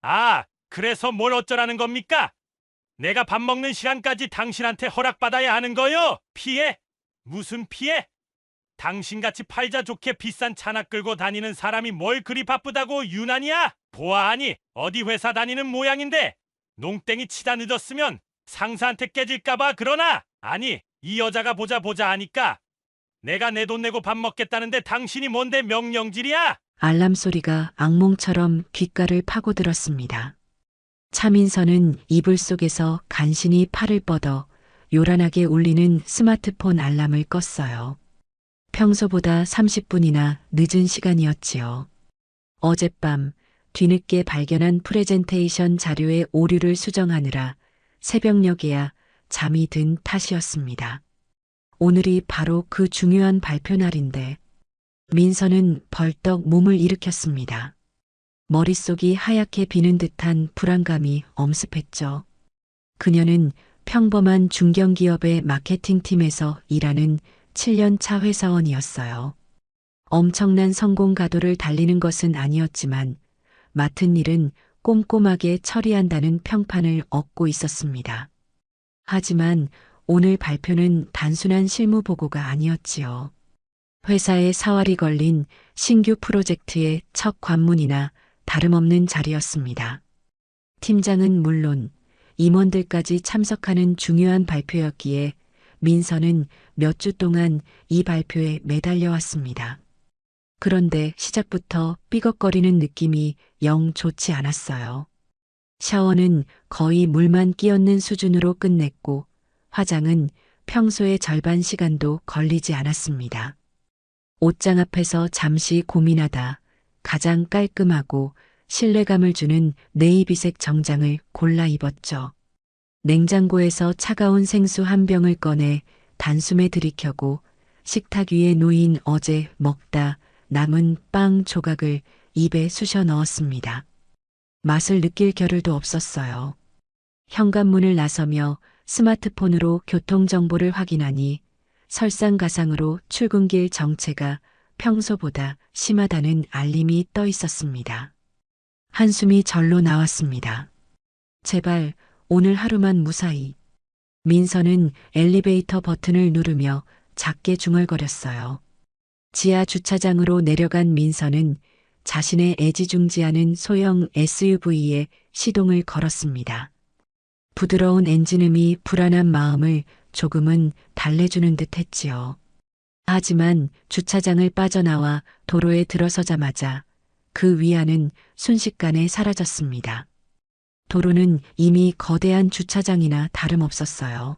아, 그래서 뭘 어쩌라는 겁니까? 내가 밥 먹는 시간까지 당신한테 허락받아야 하는 거요? 피해? 무슨 피해? 당신같이 팔자 좋게 비싼 차나 끌고 다니는 사람이 뭘 그리 바쁘다고 유난이야? 보아하니 어디 회사 다니는 모양인데 농땡이 치다 늦었으면 상사한테 깨질까봐. 그러나 아니, 이 여자가 보자 보자 하니까 내가 내 돈 내고 밥 먹겠다는데 당신이 뭔데 명령질이야? 알람 소리가 악몽처럼 귓가를 파고들었습니다. 차민서는 이불 속에서 간신히 팔을 뻗어 요란하게 울리는 스마트폰 알람을 껐어요. 평소보다 30분이나 늦은 시간이었지요. 어젯밤 뒤늦게 발견한 프레젠테이션 자료의 오류를 수정하느라 새벽녘에야 잠이 든 탓이었습니다. 오늘이 바로 그 중요한 발표 날인데 민서는 벌떡 몸을 일으켰습니다. 머릿속이 하얗게 비는 듯한 불안감이 엄습했죠. 그녀는 평범한 중견기업의 마케팅팀에서 일하는 7년 차 회사원이었어요. 엄청난 성공 가도를 달리는 것은 아니었지만 맡은 일은 꼼꼼하게 처리한다는 평판을 얻고 있었습니다. 하지만 오늘 발표는 단순한 실무 보고가 아니었지요. 회사에 사활이 걸린 신규 프로젝트의 첫 관문이나 다름없는 자리였습니다. 팀장은 물론 임원들까지 참석하는 중요한 발표였기에 민서는 몇 주 동안 이 발표에 매달려 왔습니다. 그런데 시작부터 삐걱거리는 느낌이 영 좋지 않았어요. 샤워는 거의 물만 끼얹는 수준으로 끝냈고 화장은 평소의 절반 시간도 걸리지 않았습니다. 옷장 앞에서 잠시 고민하다 가장 깔끔하고 신뢰감을 주는 네이비색 정장을 골라 입었죠. 냉장고에서 차가운 생수 한 병을 꺼내 단숨에 들이켜고 식탁 위에 놓인 어제 먹다 남은 빵 조각을 입에 쑤셔 넣었습니다. 맛을 느낄 겨를도 없었어요. 현관문을 나서며 스마트폰으로 교통정보를 확인하니 설상가상으로 출근길 정체가 평소보다 심하다는 알림이 떠 있었습니다. 한숨이 절로 나왔습니다. 제발 오늘 하루만 무사히. 민서는 엘리베이터 버튼을 누르며 작게 중얼거렸어요. 지하 주차장으로 내려간 민서는 자신의 애지중지하는 소형 SUV에 시동을 걸었습니다. 부드러운 엔진음이 불안한 마음을 조금은 달래주는 듯 했지요. 하지만 주차장을 빠져나와 도로에 들어서자마자 그 위안은 순식간에 사라졌습니다. 도로는 이미 거대한 주차장이나 다름없었어요.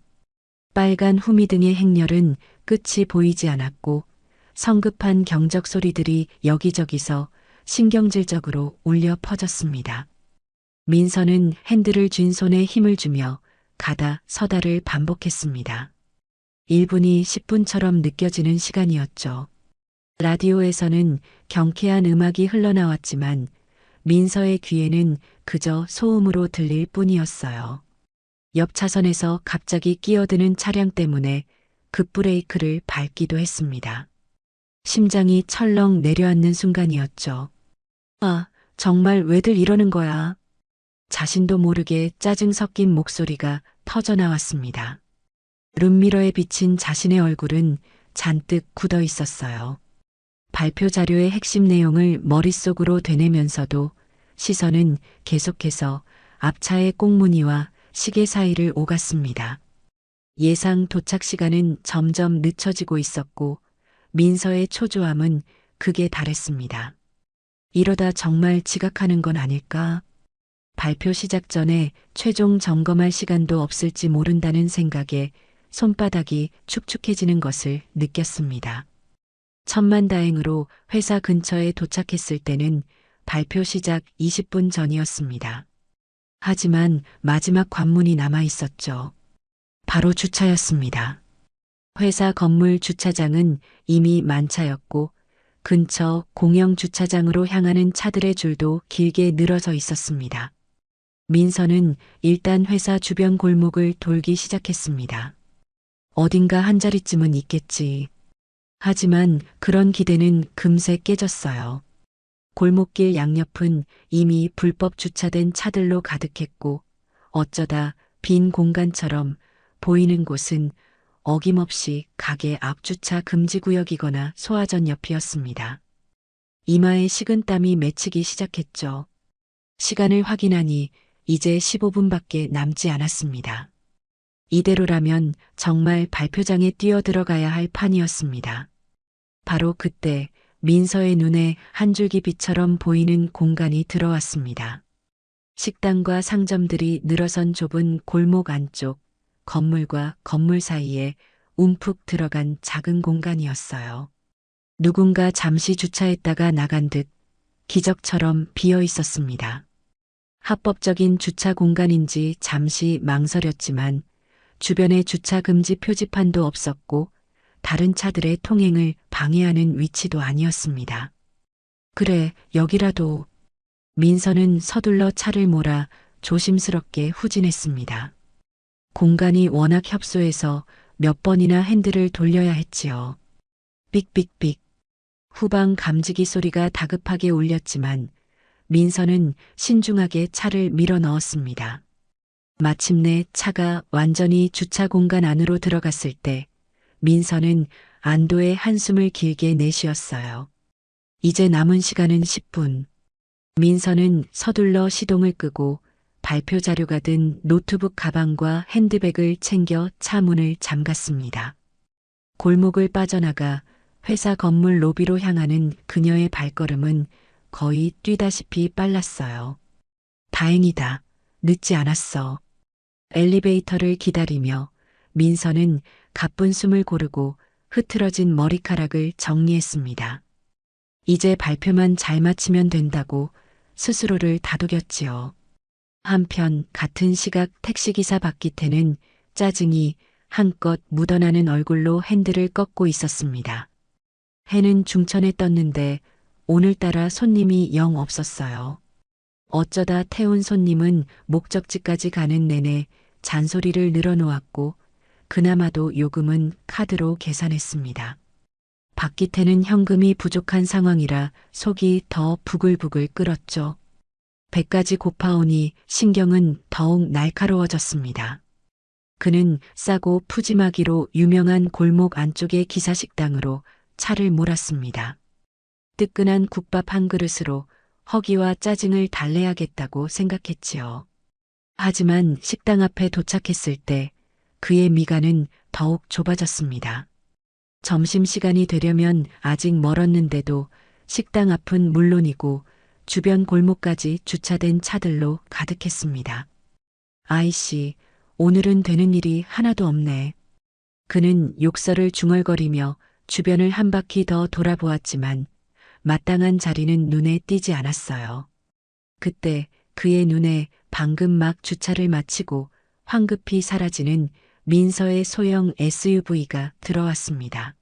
빨간 후미등의 행렬은 끝이 보이지 않았고 성급한 경적 소리들이 여기저기서 신경질적으로 울려 퍼졌습니다. 민서는 핸들을 쥔 손에 힘을 주며 가다 서다를 반복했습니다. 1분이 10분처럼 느껴지는 시간이었죠. 라디오에서는 경쾌한 음악이 흘러나왔지만 민서의 귀에는 그저 소음으로 들릴 뿐이었어요. 옆 차선에서 갑자기 끼어드는 차량 때문에 급브레이크를 밟기도 했습니다. 심장이 철렁 내려앉는 순간이었죠. 아, 정말 왜들 이러는 거야? 자신도 모르게 짜증 섞인 목소리가 터져나왔습니다. 룸미러에 비친 자신의 얼굴은 잔뜩 굳어 있었어요. 발표 자료의 핵심 내용을 머릿속으로 되뇌면서도 시선은 계속해서 앞차의 꽁무니와 시계 사이를 오갔습니다. 예상 도착 시간은 점점 늦춰지고 있었고 민서의 초조함은 극에 달했습니다. 이러다 정말 지각하는 건 아닐까? 발표 시작 전에 최종 점검할 시간도 없을지 모른다는 생각에 손바닥이 축축해지는 것을 느꼈습니다. 천만다행으로 회사 근처에 도착했을 때는 발표 시작 20분 전이었습니다. 하지만 마지막 관문이 남아 있었죠. 바로 주차였습니다. 회사 건물 주차장은 이미 만차였고 근처 공영 주차장으로 향하는 차들의 줄도 길게 늘어서 있었습니다. 민서는 일단 회사 주변 골목을 돌기 시작했습니다. 어딘가 한 자리쯤은 있겠지. 하지만 그런 기대는 금세 깨졌어요. 골목길 양옆은 이미 불법 주차된 차들로 가득했고 어쩌다 빈 공간처럼 보이는 곳은 어김없이 가게 앞 주차 금지 구역이거나 소화전 옆이었습니다. 이마에 식은땀이 맺히기 시작했죠. 시간을 확인하니 이제 15분밖에 남지 않았습니다. 이대로라면 정말 발표장에 뛰어들어가야 할 판이었습니다. 바로 그때 민서의 눈에 한 줄기 빛처럼 보이는 공간이 들어왔습니다. 식당과 상점들이 늘어선 좁은 골목 안쪽, 건물과 건물 사이에 움푹 들어간 작은 공간이었어요. 누군가 잠시 주차했다가 나간 듯 기적처럼 비어 있었습니다. 합법적인 주차 공간인지 잠시 망설였지만 주변에 주차 금지 표지판도 없었고 다른 차들의 통행을 방해하는 위치도 아니었습니다. 그래, 여기라도. 민서는 서둘러 차를 몰아 조심스럽게 후진했습니다. 공간이 워낙 협소해서 몇 번이나 핸들을 돌려야 했지요. 삑삑삑. 후방 감지기 소리가 다급하게 울렸지만 민서는 신중하게 차를 밀어 넣었습니다. 마침내 차가 완전히 주차 공간 안으로 들어갔을 때 민서는 안도의 한숨을 길게 내쉬었어요. 이제 남은 시간은 10분. 민서는 서둘러 시동을 끄고 발표 자료가 든 노트북 가방과 핸드백을 챙겨 차 문을 잠갔습니다. 골목을 빠져나가 회사 건물 로비로 향하는 그녀의 발걸음은 거의 뛰다시피 빨랐어요. 다행이다. 늦지 않았어. 엘리베이터를 기다리며 민서는 가쁜 숨을 고르고 흐트러진 머리카락을 정리했습니다. 이제 발표만 잘 마치면 된다고 스스로를 다독였지요. 한편 같은 시각 택시기사 박기태는 짜증이 한껏 묻어나는 얼굴로 핸들을 꺾고 있었습니다. 해는 중천에 떴는데 오늘따라 손님이 영 없었어요. 어쩌다 태운 손님은 목적지까지 가는 내내 잔소리를 늘어놓았고 그나마도 요금은 카드로 계산했습니다. 박기태는 현금이 부족한 상황이라 속이 더 부글부글 끓었죠. 100까지 곱하오니 신경은 더욱 날카로워졌습니다. 그는 싸고 푸짐하기로 유명한 골목 안쪽의 기사식당으로 차를 몰았습니다. 뜨끈한 국밥 한 그릇으로 허기와 짜증을 달래야겠다고 생각했지요. 하지만 식당 앞에 도착했을 때 그의 미간은 더욱 좁아졌습니다. 점심시간이 되려면 아직 멀었는데도 식당 앞은 물론이고 주변 골목까지 주차된 차들로 가득했습니다. 아이씨, 오늘은 되는 일이 하나도 없네. 그는 욕설을 중얼거리며 주변을 한 바퀴 더 돌아보았지만 마땅한 자리는 눈에 띄지 않았어요. 그때 그의 눈에 방금 막 주차를 마치고 황급히 사라지는 민서의 소형 SUV가 들어왔습니다.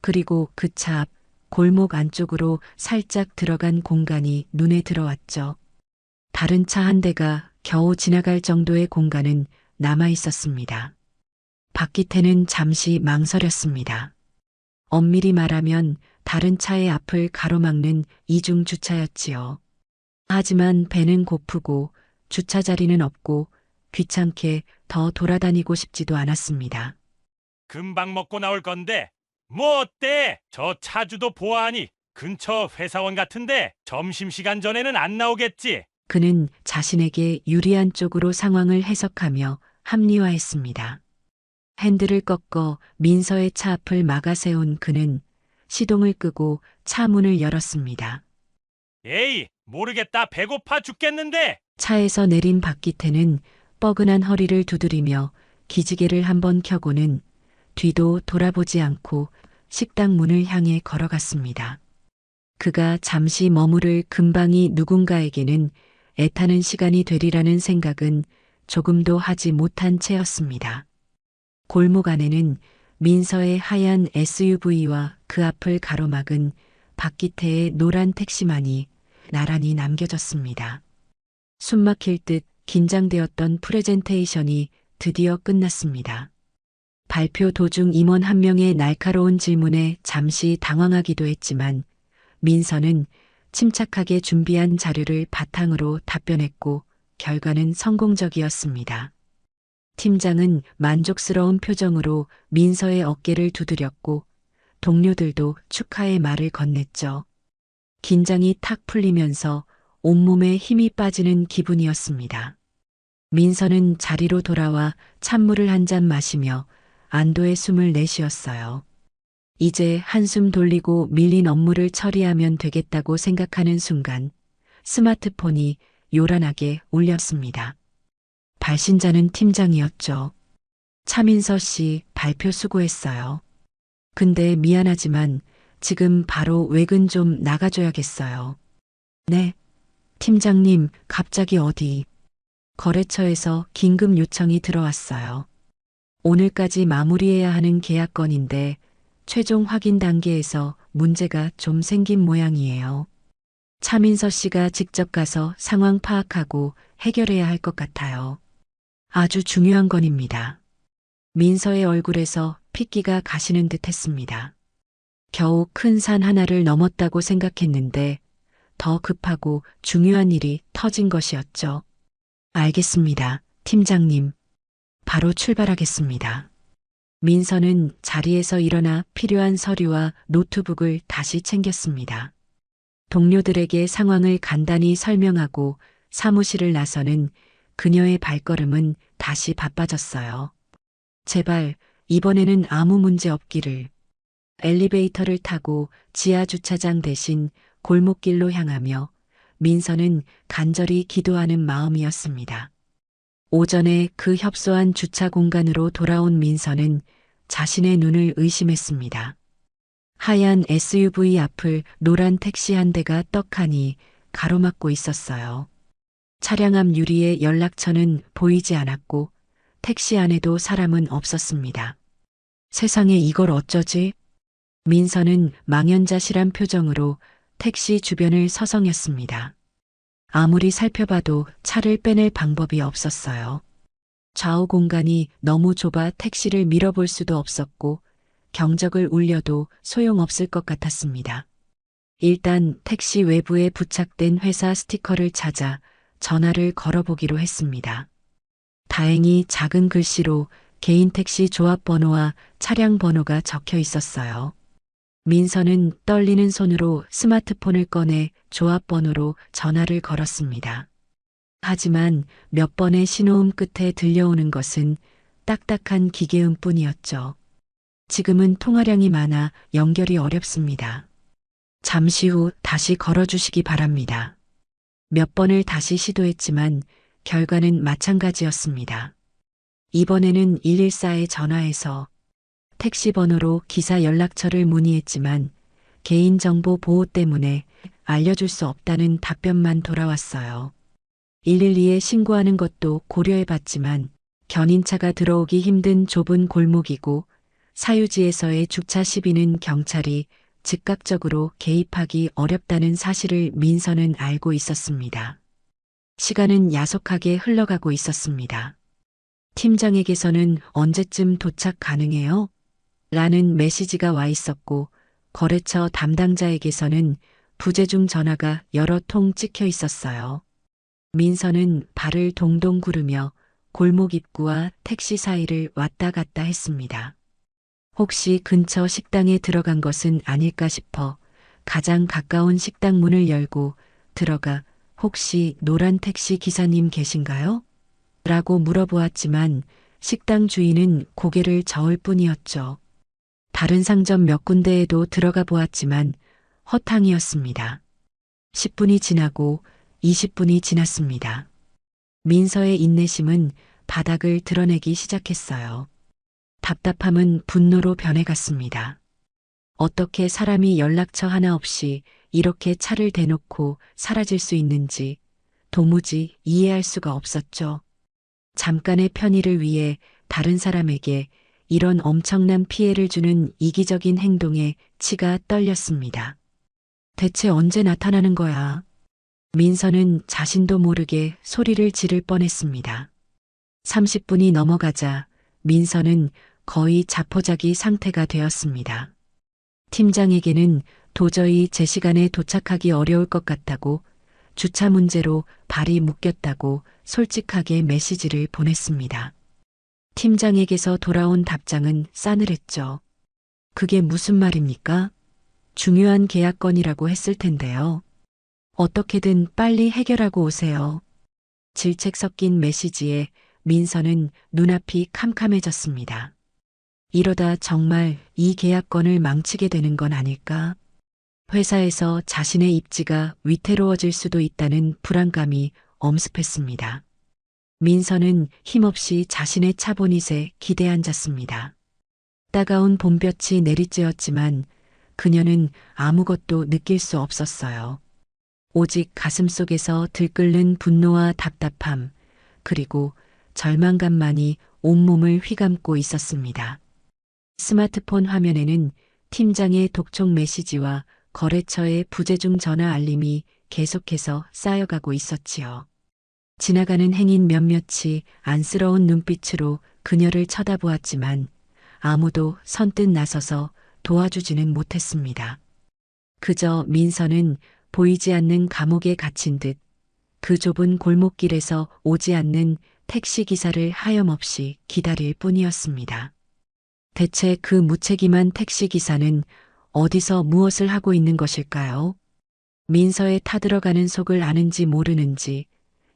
그리고 그 차 앞 골목 안쪽으로 살짝 들어간 공간이 눈에 들어왔죠. 다른 차 한 대가 겨우 지나갈 정도의 공간은 남아 있었습니다. 박기태는 잠시 망설였습니다. 엄밀히 말하면 다른 차의 앞을 가로막는 이중 주차였지요. 하지만 배는 고프고 주차 자리는 없고 귀찮게 더 돌아다니고 싶지도 않았습니다. 금방 먹고 나올 건데 뭐 어때? 저 차주도 보아하니 근처 회사원 같은데 점심시간 전에는 안 나오겠지? 그는 자신에게 유리한 쪽으로 상황을 해석하며 합리화했습니다. 핸들을 꺾어 민서의 차 앞을 막아 세운 그는 시동을 끄고 차 문을 열었습니다. 에이, 모르겠다. 배고파 죽겠는데. 차에서 내린 박기태는 뻐근한 허리를 두드리며 기지개를 한번 켜고는 뒤도 돌아보지 않고 식당 문을 향해 걸어갔습니다. 그가 잠시 머무를 근방이 누군가에게는 애타는 시간이 되리라는 생각은 조금도 하지 못한 채였습니다. 골목 안에는 민서의 하얀 SUV와 그 앞을 가로막은 박기태의 노란 택시만이 나란히 남겨졌습니다. 숨막힐 듯 긴장되었던 프레젠테이션이 드디어 끝났습니다. 발표 도중 임원 한 명의 날카로운 질문에 잠시 당황하기도 했지만 민서는 침착하게 준비한 자료를 바탕으로 답변했고 결과는 성공적이었습니다. 팀장은 만족스러운 표정으로 민서의 어깨를 두드렸고 동료들도 축하의 말을 건넸죠. 긴장이 탁 풀리면서 온몸에 힘이 빠지는 기분이었습니다. 민서는 자리로 돌아와 찬물을 한 잔 마시며 안도의 숨을 내쉬었어요. 이제 한숨 돌리고 밀린 업무를 처리하면 되겠다고 생각하는 순간 스마트폰이 요란하게 울렸습니다. 발신자는 팀장이었죠. 차민서 씨 발표 수고했어요. 근데 미안하지만 지금 바로 외근 좀 나가줘야겠어요. 네. 팀장님, 갑자기 어디? 거래처에서 긴급 요청이 들어왔어요. 오늘까지 마무리해야 하는 계약건인데 최종 확인 단계에서 문제가 좀 생긴 모양이에요. 차민서 씨가 직접 가서 상황 파악하고 해결해야 할 것 같아요. 아주 중요한 건입니다. 민서의 얼굴에서 핏기가 가시는 듯 했습니다. 겨우 큰 산 하나를 넘었다고 생각했는데 더 급하고 중요한 일이 터진 것이었죠. 알겠습니다, 팀장님. 바로 출발하겠습니다. 민서는 자리에서 일어나 필요한 서류와 노트북을 다시 챙겼습니다. 동료들에게 상황을 간단히 설명하고 사무실을 나서는 그녀의 발걸음은 다시 바빠졌어요. 제발 이번에는 아무 문제 없기를. 엘리베이터를 타고 지하 주차장 대신 골목길로 향하며 민서는 간절히 기도하는 마음이었습니다. 오전에 그 협소한 주차 공간으로 돌아온 민서는 자신의 눈을 의심했습니다. 하얀 SUV 앞을 노란 택시 한 대가 떡하니 가로막고 있었어요. 차량 앞 유리에 연락처는 보이지 않았고 택시 안에도 사람은 없었습니다. 세상에 이걸 어쩌지? 민서는 망연자실한 표정으로 택시 주변을 서성였습니다. 아무리 살펴봐도 차를 빼낼 방법이 없었어요. 좌우 공간이 너무 좁아 택시를 밀어볼 수도 없었고 경적을 울려도 소용없을 것 같았습니다. 일단 택시 외부에 부착된 회사 스티커를 찾아 전화를 걸어보기로 했습니다. 다행히 작은 글씨로 개인 택시 조합 번호와 차량 번호가 적혀 있었어요. 민서는 떨리는 손으로 스마트폰을 꺼내 조합 번호로 전화를 걸었습니다. 하지만 몇 번의 신호음 끝에 들려오는 것은 딱딱한 기계음 뿐이었죠. 지금은 통화량이 많아 연결이 어렵습니다. 잠시 후 다시 걸어주시기 바랍니다. 몇 번을 다시 시도했지만 결과는 마찬가지였습니다. 이번에는 114에 전화해서 택시 번호로 기사 연락처를 문의했지만 개인정보 보호 때문에 알려줄 수 없다는 답변만 돌아왔어요. 112에 신고하는 것도 고려해봤지만 견인차가 들어오기 힘든 좁은 골목이고 사유지에서의 주차 시비는 경찰이 즉각적으로 개입하기 어렵다는 사실을 민서는 알고 있었습니다. 시간은 야속하게 흘러가고 있었습니다. 팀장에게서는 언제쯤 도착 가능해요? 라는 메시지가 와 있었고 거래처 담당자에게서는 부재중 전화가 여러 통 찍혀 있었어요. 민서는 발을 동동 구르며 골목 입구와 택시 사이를 왔다 갔다 했습니다. 혹시 근처 식당에 들어간 것은 아닐까 싶어 가장 가까운 식당 문을 열고 들어가 혹시 노란 택시 기사님 계신가요? 라고 물어보았지만 식당 주인은 고개를 저을 뿐이었죠. 다른 상점 몇 군데에도 들어가 보았지만 허탕이었습니다. 10분이 지나고 20분이 지났습니다. 민서의 인내심은 바닥을 드러내기 시작했어요. 답답함은 분노로 변해갔습니다. 어떻게 사람이 연락처 하나 없이 이렇게 차를 대놓고 사라질 수 있는지 도무지 이해할 수가 없었죠. 잠깐의 편의를 위해 다른 사람에게 이런 엄청난 피해를 주는 이기적인 행동에 치가 떨렸습니다. 대체 언제 나타나는 거야? 민서는 자신도 모르게 소리를 지를 뻔했습니다. 30분이 넘어가자 민서는 거의 자포자기 상태가 되었습니다. 팀장에게는 도저히 제 시간에 도착하기 어려울 것 같다고, 주차 문제로 발이 묶였다고 솔직하게 메시지를 보냈습니다. 팀장에게서 돌아온 답장은 싸늘했죠. 그게 무슨 말입니까? 중요한 계약건이라고 했을 텐데요. 어떻게든 빨리 해결하고 오세요. 질책 섞인 메시지에 민서는 눈앞이 캄캄해졌습니다. 이러다 정말 이 계약건을 망치게 되는 건 아닐까? 회사에서 자신의 입지가 위태로워질 수도 있다는 불안감이 엄습했습니다. 민서는 힘없이 자신의 차 보닛에 기대 앉았습니다. 따가운 봄볕이 내리쬐었지만 그녀는 아무것도 느낄 수 없었어요. 오직 가슴속에서 들끓는 분노와 답답함, 그리고 절망감만이 온몸을 휘감고 있었습니다. 스마트폰 화면에는 팀장의 독촉 메시지와 거래처의 부재중 전화 알림이 계속해서 쌓여가고 있었지요. 지나가는 행인 몇몇이 안쓰러운 눈빛으로 그녀를 쳐다보았지만 아무도 선뜻 나서서 도와주지는 못했습니다. 그저 민서는 보이지 않는 감옥에 갇힌 듯 그 좁은 골목길에서 오지 않는 택시기사를 하염없이 기다릴 뿐이었습니다. 대체 그 무책임한 택시기사는 어디서 무엇을 하고 있는 것일까요? 민서의 타들어가는 속을 아는지 모르는지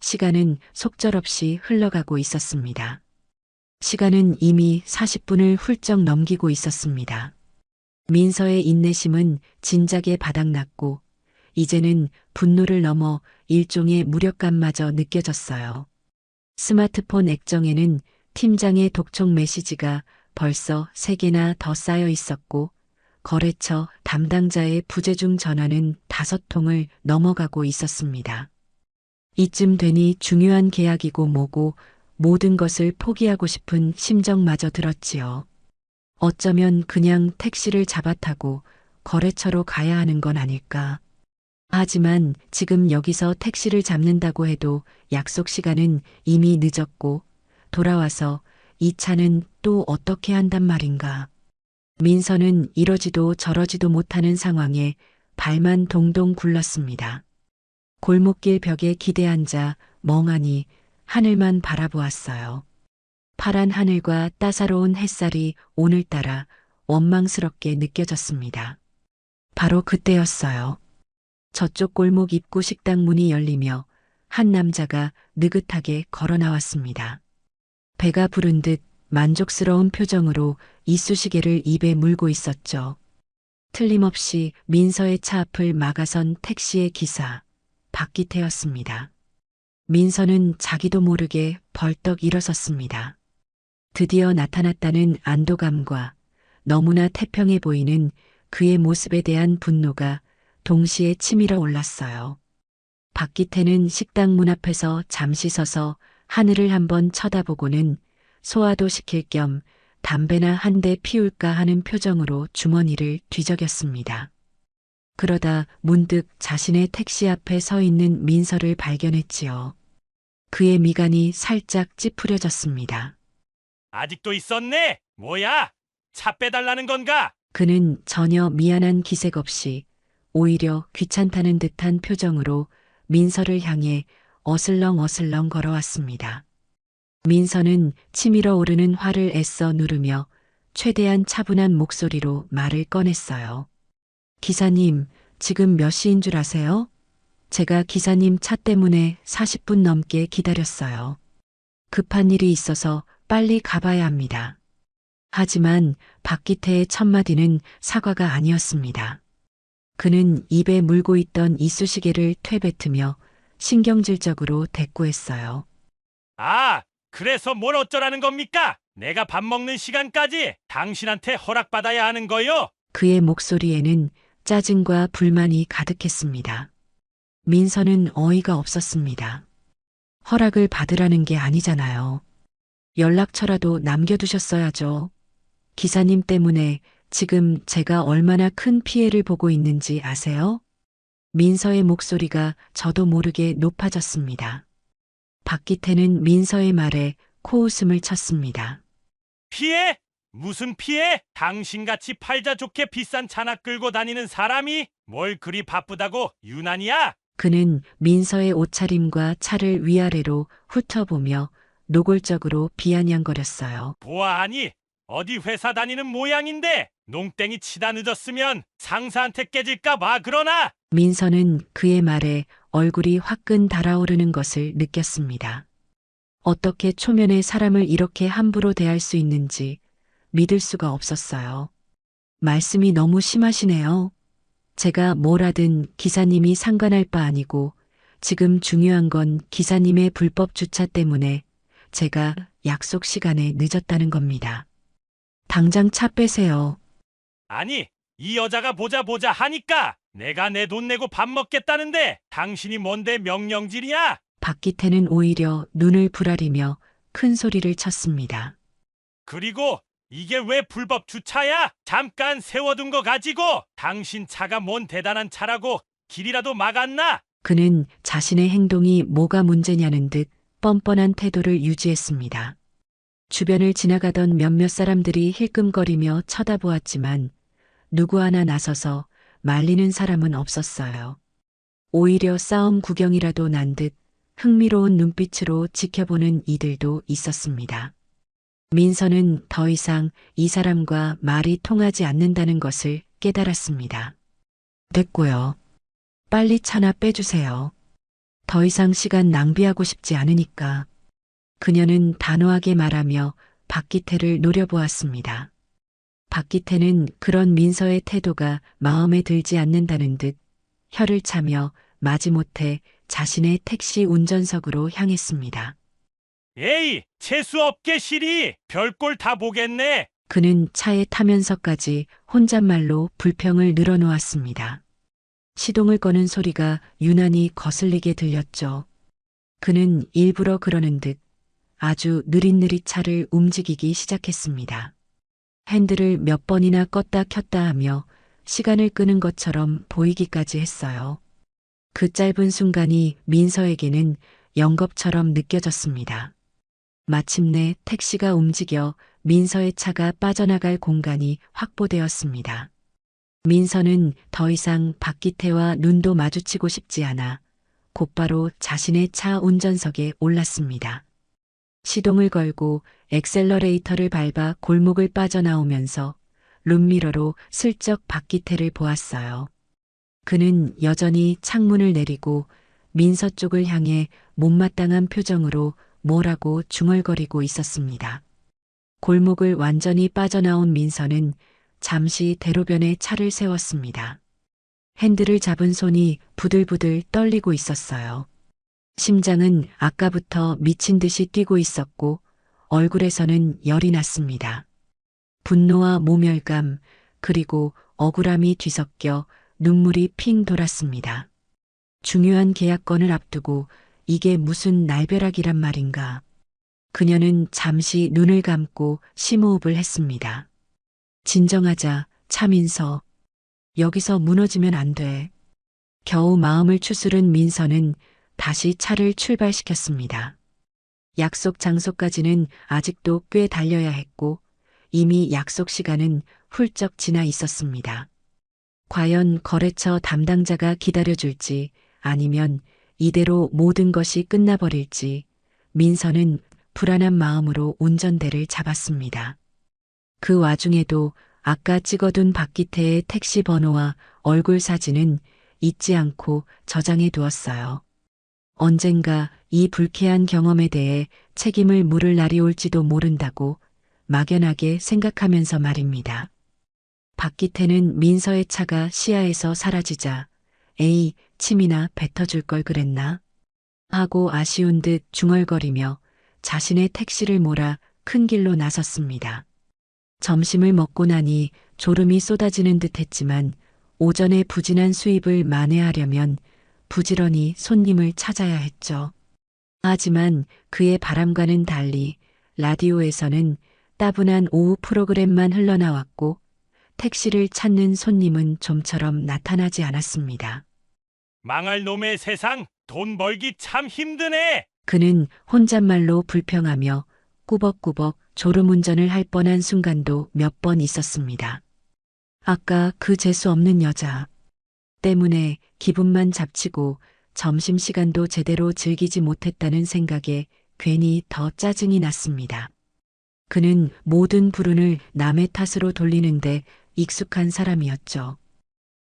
시간은 속절없이 흘러가고 있었습니다. 시간은 이미 40분을 훌쩍 넘기고 있었습니다. 민서의 인내심은 진작에 바닥났고 이제는 분노를 넘어 일종의 무력감마저 느껴졌어요. 스마트폰 액정에는 팀장의 독촉 메시지가 벌써 3개나 더 쌓여 있었고 거래처 담당자의 부재중 전화는 5통을 넘어가고 있었습니다. 이쯤 되니 중요한 계약이고 뭐고 모든 것을 포기하고 싶은 심정마저 들었지요. 어쩌면 그냥 택시를 잡아타고 거래처로 가야 하는 건 아닐까. 하지만 지금 여기서 택시를 잡는다고 해도 약속 시간은 이미 늦었고 돌아와서 이 차는 또 어떻게 한단 말인가. 민서는 이러지도 저러지도 못하는 상황에 발만 동동 굴렀습니다. 골목길 벽에 기대앉아 멍하니 하늘만 바라보았어요. 파란 하늘과 따사로운 햇살이 오늘따라 원망스럽게 느껴졌습니다. 바로 그때였어요. 저쪽 골목 입구 식당 문이 열리며 한 남자가 느긋하게 걸어 나왔습니다. 배가 부른 듯 만족스러운 표정으로 이쑤시개를 입에 물고 있었죠. 틀림없이 민서의 차 앞을 막아선 택시의 기사, 박기태였습니다. 민서는 자기도 모르게 벌떡 일어섰습니다. 드디어 나타났다는 안도감과 너무나 태평해 보이는 그의 모습에 대한 분노가 동시에 치밀어 올랐어요. 박기태는 식당 문 앞에서 잠시 서서 하늘을 한번 쳐다보고는 소화도 시킬 겸 담배나 한 대 피울까 하는 표정으로 주머니를 뒤적였습니다. 그러다 문득 자신의 택시 앞에 서 있는 민서를 발견했지요. 그의 미간이 살짝 찌푸려졌습니다. 아직도 있었네? 뭐야? 차 빼달라는 건가? 그는 전혀 미안한 기색 없이 오히려 귀찮다는 듯한 표정으로 민서를 향해 어슬렁어슬렁 걸어왔습니다. 민서는 치밀어 오르는 화를 애써 누르며 최대한 차분한 목소리로 말을 꺼냈어요. 기사님, 지금 몇 시인 줄 아세요? 제가 기사님 차 때문에 40분 넘게 기다렸어요. 급한 일이 있어서 빨리 가봐야 합니다. 하지만 박기태의 첫마디는 사과가 아니었습니다. 그는 입에 물고 있던 이쑤시개를 퇴뱉으며 신경질적으로 대꾸했어요. 아, 그래서 뭘 어쩌라는 겁니까? 내가 밥 먹는 시간까지 당신한테 허락받아야 하는 거요? 그의 목소리에는 짜증과 불만이 가득했습니다. 민서는 어이가 없었습니다. 허락을 받으라는 게 아니잖아요. 연락처라도 남겨두셨어야죠. 기사님 때문에 지금 제가 얼마나 큰 피해를 보고 있는지 아세요? 민서의 목소리가 저도 모르게 높아졌습니다. 박기태는 민서의 말에 코웃음을 쳤습니다. 피해? 무슨 피해? 당신같이 팔자 좋게 비싼 차나 끌고 다니는 사람이 뭘 그리 바쁘다고 유난이야? 그는 민서의 옷차림과 차를 위아래로 훑어보며 노골적으로 비아냥거렸어요. 보아하니 어디 회사 다니는 모양인데 농땡이 치다 늦었으면 상사한테 깨질까 봐 그러나? 민서는 그의 말에 얼굴이 화끈 달아오르는 것을 느꼈습니다. 어떻게 초면에 사람을 이렇게 함부로 대할 수 있는지 믿을 수가 없었어요. 말씀이 너무 심하시네요. 제가 뭘 하든 기사님이 상관할 바 아니고 지금 중요한 건 기사님의 불법 주차 때문에 제가 약속 시간에 늦었다는 겁니다. 당장 차 빼세요. 아니, 이 여자가 보자 보자 하니까 내가 내 돈 내고 밥 먹겠다는데 당신이 뭔데 명령질이야? 박기태는 오히려 눈을 부라리며 큰 소리를 쳤습니다. 그리고 이게 왜 불법 주차야? 잠깐 세워둔 거 가지고 당신 차가 뭔 대단한 차라고 길이라도 막았나? 그는 자신의 행동이 뭐가 문제냐는 듯 뻔뻔한 태도를 유지했습니다. 주변을 지나가던 몇몇 사람들이 힐끔거리며 쳐다보았지만 누구 하나 나서서 말리는 사람은 없었어요. 오히려 싸움 구경이라도 난 듯 흥미로운 눈빛으로 지켜보는 이들도 있었습니다. 민서는 더 이상 이 사람과 말이 통하지 않는다는 것을 깨달았습니다. 됐고요. 빨리 차나 빼주세요. 더 이상 시간 낭비하고 싶지 않으니까. 그녀는 단호하게 말하며 박기태를 노려보았습니다. 박기태는 그런 민서의 태도가 마음에 들지 않는다는 듯 혀를 차며 마지못해 자신의 택시 운전석으로 향했습니다. 에이, 재수없게 시리 별꼴 다 보겠네. 그는 차에 타면서까지 혼잣말로 불평을 늘어놓았습니다. 시동을 거는 소리가 유난히 거슬리게 들렸죠. 그는 일부러 그러는 듯 아주 느릿느릿 차를 움직이기 시작했습니다. 핸들을 몇 번이나 껐다 켰다 하며 시간을 끄는 것처럼 보이기까지 했어요. 그 짧은 순간이 민서에게는 영겁처럼 느껴졌습니다. 마침내 택시가 움직여 민서의 차가 빠져나갈 공간이 확보되었습니다. 민서는 더 이상 박기태와 눈도 마주치고 싶지 않아 곧바로 자신의 차 운전석에 올랐습니다. 시동을 걸고 엑셀러레이터를 밟아 골목을 빠져나오면서 룸미러로 슬쩍 박기태를 보았어요. 그는 여전히 창문을 내리고 민서 쪽을 향해 못마땅한 표정으로 뭐라고 중얼거리고 있었습니다. 골목을 완전히 빠져나온 민서는 잠시 대로변에 차를 세웠습니다. 핸들을 잡은 손이 부들부들 떨리고 있었어요. 심장은 아까부터 미친 듯이 뛰고 있었고 얼굴에서는 열이 났습니다. 분노와 모멸감 그리고 억울함이 뒤섞여 눈물이 핑 돌았습니다. 중요한 계약건을 앞두고 이게 무슨 날벼락이란 말인가. 그녀는 잠시 눈을 감고 심호흡을 했습니다. 진정하자, 차민서. 여기서 무너지면 안 돼. 겨우 마음을 추스른 민서는 다시 차를 출발시켰습니다. 약속 장소까지는 아직도 꽤 달려야 했고 이미 약속 시간은 훌쩍 지나 있었습니다. 과연 거래처 담당자가 기다려줄지 아니면 이대로 모든 것이 끝나버릴지 민서는 불안한 마음으로 운전대를 잡았습니다. 그 와중에도 아까 찍어둔 박기태의 택시 번호와 얼굴 사진은 잊지 않고 저장해 두었어요. 언젠가 이 불쾌한 경험에 대해 책임을 물을 날이 올지도 모른다고 막연하게 생각하면서 말입니다. 박기태는 민서의 차가 시야에서 사라지자 에이, 침이나 뱉어줄 걸 그랬나? 하고 아쉬운 듯 중얼거리며 자신의 택시를 몰아 큰 길로 나섰습니다. 점심을 먹고 나니 졸음이 쏟아지는 듯 했지만 오전에 부진한 수입을 만회하려면 부지런히 손님을 찾아야 했죠. 하지만 그의 바람과는 달리 라디오에서는 따분한 오후 프로그램만 흘러나왔고 택시를 찾는 손님은 좀처럼 나타나지 않았습니다. 망할 놈의 세상, 돈 벌기 참 힘드네. 그는 혼잣말로 불평하며 꾸벅꾸벅 졸음운전을 할 뻔한 순간도 몇 번 있었습니다. 아까 그 재수 없는 여자. 때문에 기분만 잡치고 점심시간도 제대로 즐기지 못했다는 생각에 괜히 더 짜증이 났습니다. 그는 모든 불운을 남의 탓으로 돌리는데 익숙한 사람이었죠.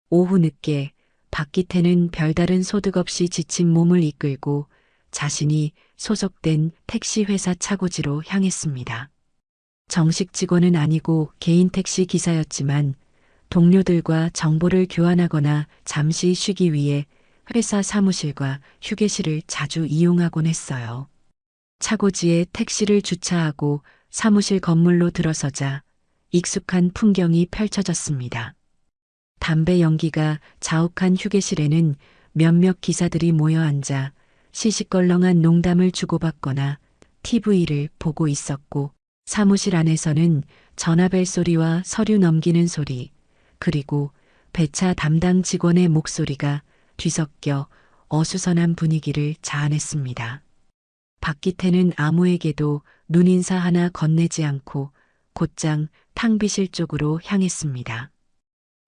오후 늦게 박기태는 별다른 소득 없이 지친 몸을 이끌고 자신이 소속된 택시 회사 차고지로 향했습니다. 정식 직원은 아니고 개인 택시 기사였지만 동료들과 정보를 교환하거나 잠시 쉬기 위해 회사 사무실과 휴게실을 자주 이용하곤 했어요. 차고지에 택시를 주차하고 사무실 건물로 들어서자 익숙한 풍경이 펼쳐졌습니다. 담배 연기가 자욱한 휴게실에는 몇몇 기사들이 모여 앉아 시시껄렁한 농담을 주고받거나 TV를 보고 있었고, 사무실 안에서는 전화벨 소리와 서류 넘기는 소리, 그리고 배차 담당 직원의 목소리가 뒤섞여 어수선한 분위기를 자아냈습니다. 박기태는 아무에게도 눈인사 하나 건네지 않고 곧장 탕비실 쪽으로 향했습니다.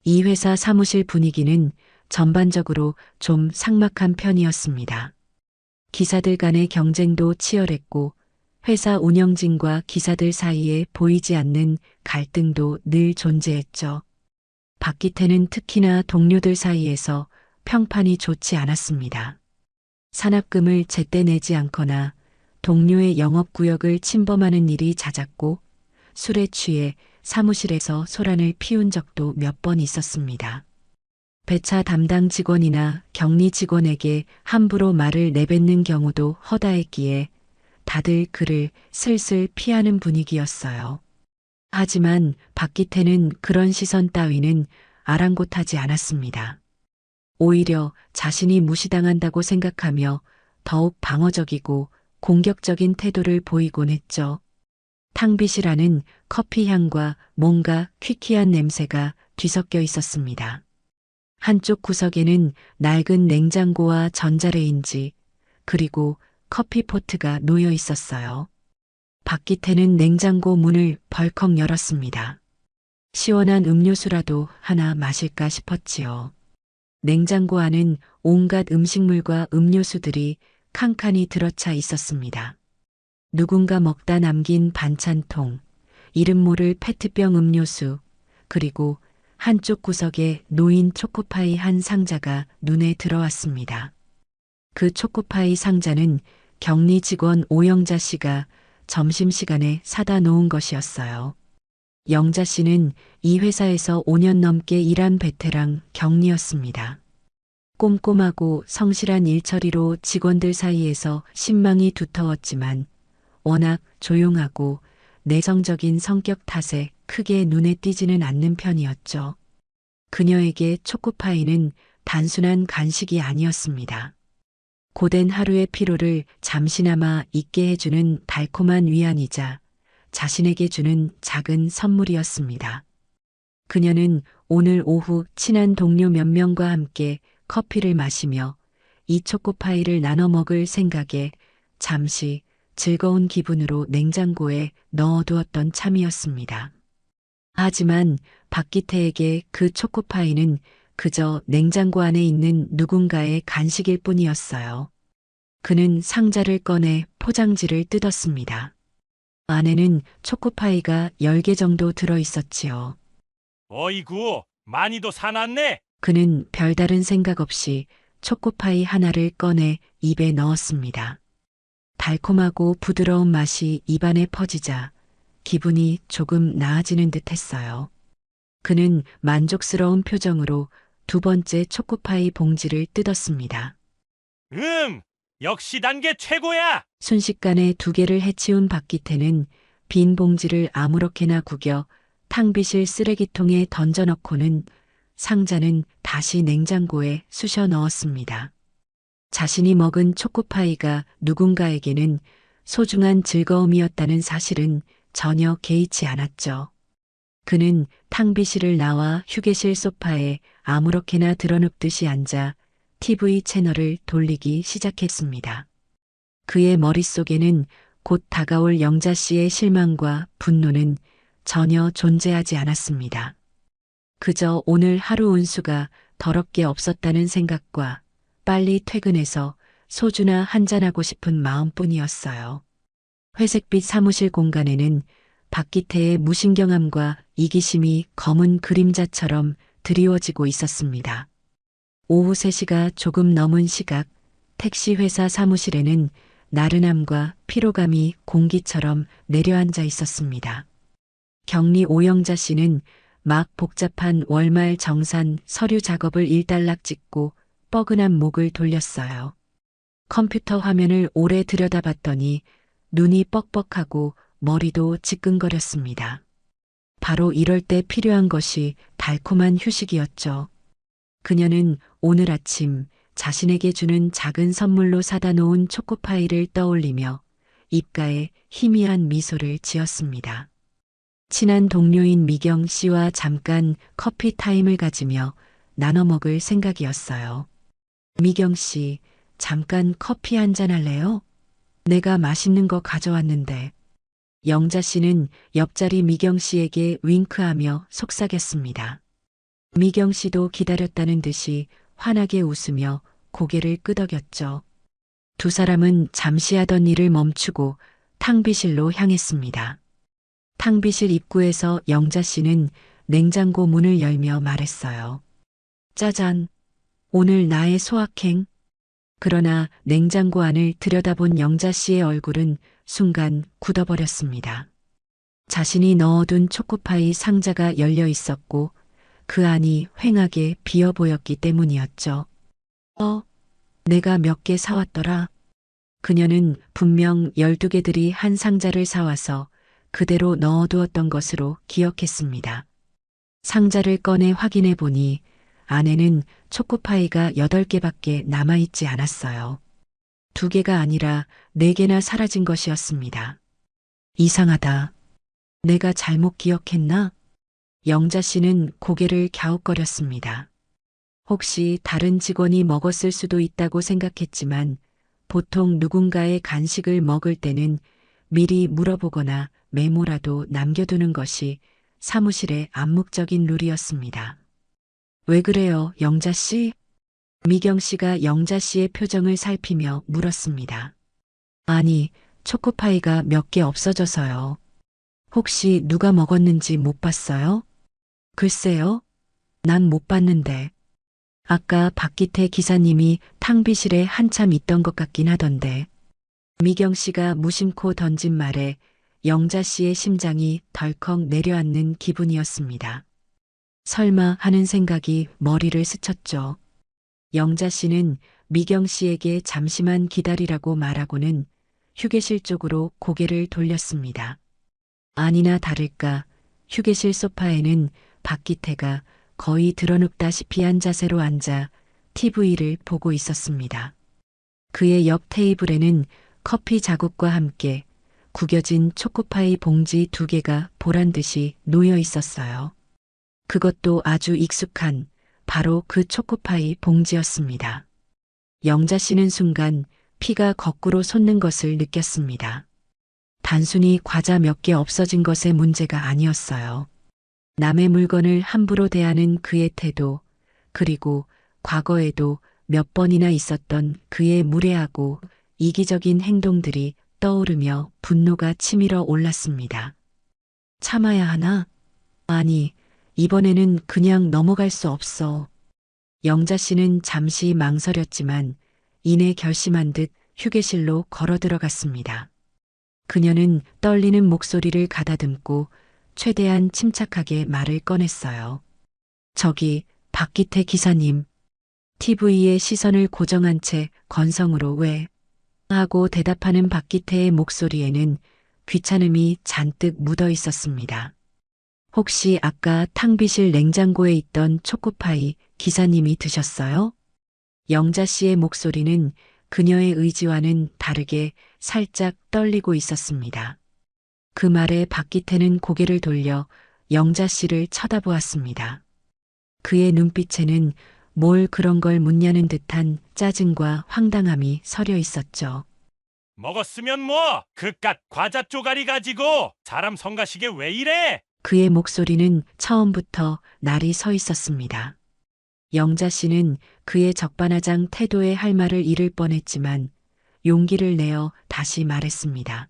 이 회사 사무실 분위기는 전반적으로 좀 삭막한 편이었습니다. 기사들 간의 경쟁도 치열했고 회사 운영진과 기사들 사이에 보이지 않는 갈등도 늘 존재했죠. 박기태는 특히나 동료들 사이에서 평판이 좋지 않았습니다. 산업금을 제때 내지 않거나 동료의 영업구역을 침범하는 일이 잦았고 술에 취해 사무실에서 소란을 피운 적도 몇 번 있었습니다. 배차 담당 직원이나 격리 직원에게 함부로 말을 내뱉는 경우도 허다했기에 다들 그를 슬슬 피하는 분위기였어요. 하지만 박기태는 그런 시선 따위는 아랑곳하지 않았습니다. 오히려 자신이 무시당한다고 생각하며 더욱 방어적이고 공격적인 태도를 보이곤 했죠. 탕비실 안은 커피 향과 뭔가 퀴퀴한 냄새가 뒤섞여 있었습니다. 한쪽 구석에는 낡은 냉장고와 전자레인지, 그리고 커피포트가 놓여 있었어요. 박기태는 냉장고 문을 벌컥 열었습니다. 시원한 음료수라도 하나 마실까 싶었지요. 냉장고 안은 온갖 음식물과 음료수들이 칸칸이 들어차 있었습니다. 누군가 먹다 남긴 반찬통, 이름 모를 페트병 음료수, 그리고 한쪽 구석에 놓인 초코파이 한 상자가 눈에 들어왔습니다. 그 초코파이 상자는 격리 직원 오영자 씨가 점심시간에 사다 놓은 것이었어요. 영자 씨는 이 회사에서 5년 넘게 일한 베테랑 격리였습니다. 꼼꼼하고 성실한 일처리로 직원들 사이에서 신망이 두터웠지만 워낙 조용하고 내성적인 성격 탓에 크게 눈에 띄지는 않는 편이었죠. 그녀에게 초코파이는 단순한 간식이 아니었습니다. 고된 하루의 피로를 잠시나마 잊게 해주는 달콤한 위안이자 자신에게 주는 작은 선물이었습니다. 그녀는 오늘 오후 친한 동료 몇 명과 함께 커피를 마시며 이 초코파이를 나눠 먹을 생각에 잠시 즐거운 기분으로 냉장고에 넣어두었던 참이었습니다. 하지만 박기태에게 그 초코파이는 그저 냉장고 안에 있는 누군가의 간식일 뿐이었어요. 그는 상자를 꺼내 포장지를 뜯었습니다. 안에는 초코파이가 10개 정도 들어 있었지요. 어이구, 많이도 사놨네. 그는 별다른 생각 없이 초코파이 하나를 꺼내 입에 넣었습니다. 달콤하고 부드러운 맛이 입안에 퍼지자 기분이 조금 나아지는 듯 했어요. 그는 만족스러운 표정으로 두 번째 초코파이 봉지를 뜯었습니다. 역시 단계 최고야. 순식간에 2개를 해치운 박기태는 빈 봉지를 아무렇게나 구겨 탕비실 쓰레기통에 던져넣고는 상자는 다시 냉장고에 쑤셔 넣었습니다. 자신이 먹은 초코파이가 누군가에게는 소중한 즐거움이었다는 사실은 전혀 개의치 않았죠. 그는 탕비실을 나와 휴게실 소파에 아무렇게나 드러눕듯이 앉아 TV 채널을 돌리기 시작했습니다. 그의 머릿속에는 곧 다가올 영자 씨의 실망과 분노는 전혀 존재하지 않았습니다. 그저 오늘 하루 운수가 더럽게 없었다는 생각과 빨리 퇴근해서 소주나 한잔하고 싶은 마음뿐이었어요. 회색빛 사무실 공간에는 박기태의 무신경함과 이기심이 검은 그림자처럼 드리워지고 있었습니다. 오후 3시가 조금 넘은 시각, 택시 회사 사무실에는 나른함과 피로감이 공기처럼 내려앉아 있었습니다. 경리 오영자 씨는 막 복잡한 월말 정산 서류 작업을 일단락 찍고 뻐근한 목을 돌렸어요. 컴퓨터 화면을 오래 들여다봤더니 눈이 뻑뻑하고 머리도 지끈거렸습니다. 바로 이럴 때 필요한 것이 달콤한 휴식이었죠. 그녀는 오늘 아침 자신에게 주는 작은 선물로 사다 놓은 초코파이를 떠올리며 입가에 희미한 미소를 지었습니다. 친한 동료인 미경 씨와 잠깐 커피 타임을 가지며 나눠 먹을 생각이었어요. 미경 씨, 잠깐 커피 한잔 할래요? 내가 맛있는 거 가져왔는데. 영자 씨는 옆자리 미경 씨에게 윙크하며 속삭였습니다. 미경 씨도 기다렸다는 듯이 환하게 웃으며 고개를 끄덕였죠. 두 사람은 잠시 하던 일을 멈추고 탕비실로 향했습니다. 탕비실 입구에서 영자 씨는 냉장고 문을 열며 말했어요. 짜잔, 오늘 나의 소확행. 그러나 냉장고 안을 들여다본 영자 씨의 얼굴은 순간 굳어버렸습니다. 자신이 넣어둔 초코파이 상자가 열려 있었고 그 안이 휑하게 비어 보였기 때문이었죠. 내가 몇 개 사왔더라. 그녀는 분명 12개들이 한 상자를 사와서 그대로 넣어두었던 것으로 기억했습니다. 상자를 꺼내 확인해 보니 안에는 초코파이가 8개밖에 남아있지 않았어요. 2개가 아니라 4개나 사라진 것이었습니다. 이상하다. 내가 잘못 기억했나? 영자 씨는 고개를 갸웃거렸습니다. 혹시 다른 직원이 먹었을 수도 있다고 생각했지만 보통 누군가의 간식을 먹을 때는 미리 물어보거나 메모라도 남겨두는 것이 사무실의 암묵적인 룰이었습니다. 왜 그래요, 영자 씨? 미경 씨가 영자 씨의 표정을 살피며 물었습니다. 아니, 초코파이가 몇 개 없어져서요. 혹시 누가 먹었는지 못 봤어요? 글쎄요. 난 못 봤는데. 아까 박기태 기사님이 탕비실에 한참 있던 것 같긴 하던데. 미경 씨가 무심코 던진 말에 영자 씨의 심장이 덜컥 내려앉는 기분이었습니다. 설마 하는 생각이 머리를 스쳤죠. 영자 씨는 미경 씨에게 잠시만 기다리라고 말하고는 휴게실 쪽으로 고개를 돌렸습니다. 아니나 다를까 휴게실 소파에는 박기태가 거의 드러눕다시피 한 자세로 앉아 TV를 보고 있었습니다. 그의 옆 테이블에는 커피 자국과 함께 구겨진 초코파이 봉지 2개가 보란듯이 놓여 있었어요. 그것도 아주 익숙한 바로 그 초코파이 봉지였습니다. 영자 씨는 순간 피가 거꾸로 솟는 것을 느꼈습니다. 단순히 과자 몇 개 없어진 것의 문제가 아니었어요. 남의 물건을 함부로 대하는 그의 태도, 그리고 과거에도 몇 번이나 있었던 그의 무례하고 이기적인 행동들이 떠오르며 분노가 치밀어 올랐습니다. 참아야 하나? 아니, 이번에는 그냥 넘어갈 수 없어. 영자 씨는 잠시 망설였지만 이내 결심한 듯 휴게실로 걸어 들어갔습니다. 그녀는 떨리는 목소리를 가다듬고 최대한 침착하게 말을 꺼냈어요. 저기, 박기태 기사님. TV에 시선을 고정한 채 건성으로 왜? 하고 대답하는 박기태의 목소리에는 귀찮음이 잔뜩 묻어 있었습니다. 혹시 아까 탕비실 냉장고에 있던 초코파이 기사님이 드셨어요? 영자 씨의 목소리는 그녀의 의지와는 다르게 살짝 떨리고 있었습니다. 그 말에 박기태는 고개를 돌려 영자 씨를 쳐다보았습니다. 그의 눈빛에는 뭘 그런 걸 묻냐는 듯한 짜증과 황당함이 서려 있었죠. 먹었으면 뭐 그깟 과자 쪼가리 가지고 사람 성가시게 왜 이래? 그의 목소리는 처음부터 날이 서 있었습니다. 영자 씨는 그의 적반하장 태도에 할 말을 잃을 뻔했지만 용기를 내어 다시 말했습니다.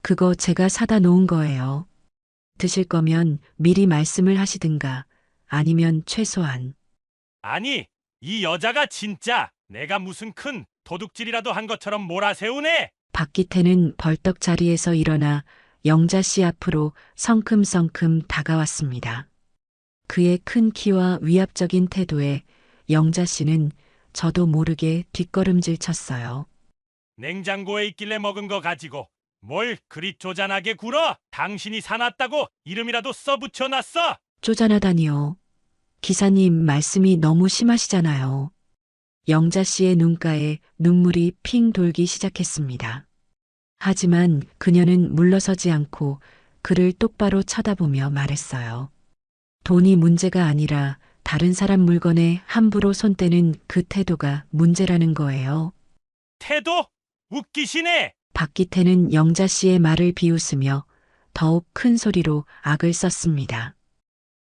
그거 제가 사다 놓은 거예요. 드실 거면 미리 말씀을 하시든가 아니면 최소한. 아니, 이 여자가 진짜 내가 무슨 큰 도둑질이라도 한 것처럼 몰아세우네. 박기태는 벌떡 자리에서 일어나 영자 씨 앞으로 성큼성큼 다가왔습니다. 그의 큰 키와 위압적인 태도에 영자 씨는 저도 모르게 뒷걸음질 쳤어요. 냉장고에 있길래 먹은 거 가지고 뭘 그리 쪼잔하게 굴어? 당신이 사놨다고 이름이라도 써붙여놨어? 쪼잔하다니요. 기사님 말씀이 너무 심하시잖아요. 영자 씨의 눈가에 눈물이 핑 돌기 시작했습니다. 하지만 그녀는 물러서지 않고 그를 똑바로 쳐다보며 말했어요. 돈이 문제가 아니라 다른 사람 물건에 함부로 손대는 그 태도가 문제라는 거예요. 태도? 웃기시네. 박기태는 영자 씨의 말을 비웃으며 더욱 큰 소리로 악을 썼습니다.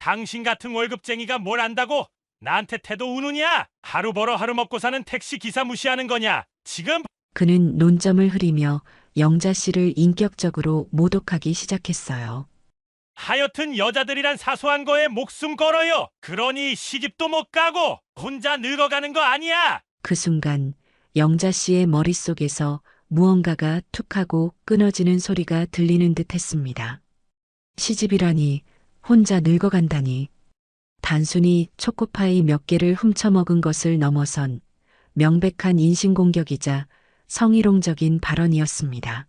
당신 같은 월급쟁이가 뭘 안다고 나한테 태도 우느냐? 하루 벌어 하루 먹고 사는 택시 기사 무시하는 거냐? 지금? 그는 논점을 흐리며 영자 씨를 인격적으로 모독하기 시작했어요. 하여튼 여자들이란 사소한 거에 목숨 걸어요. 그러니 시집도 못 가고 혼자 늙어가는 거 아니야. 그 순간 영자 씨의 머릿속에서 무언가가 툭하고 끊어지는 소리가 들리는 듯 했습니다. 시집이라니, 혼자 늙어간다니. 단순히 초코파이 몇 개를 훔쳐먹은 것을 넘어선 명백한 인신공격이자 성희롱적인 발언이었습니다.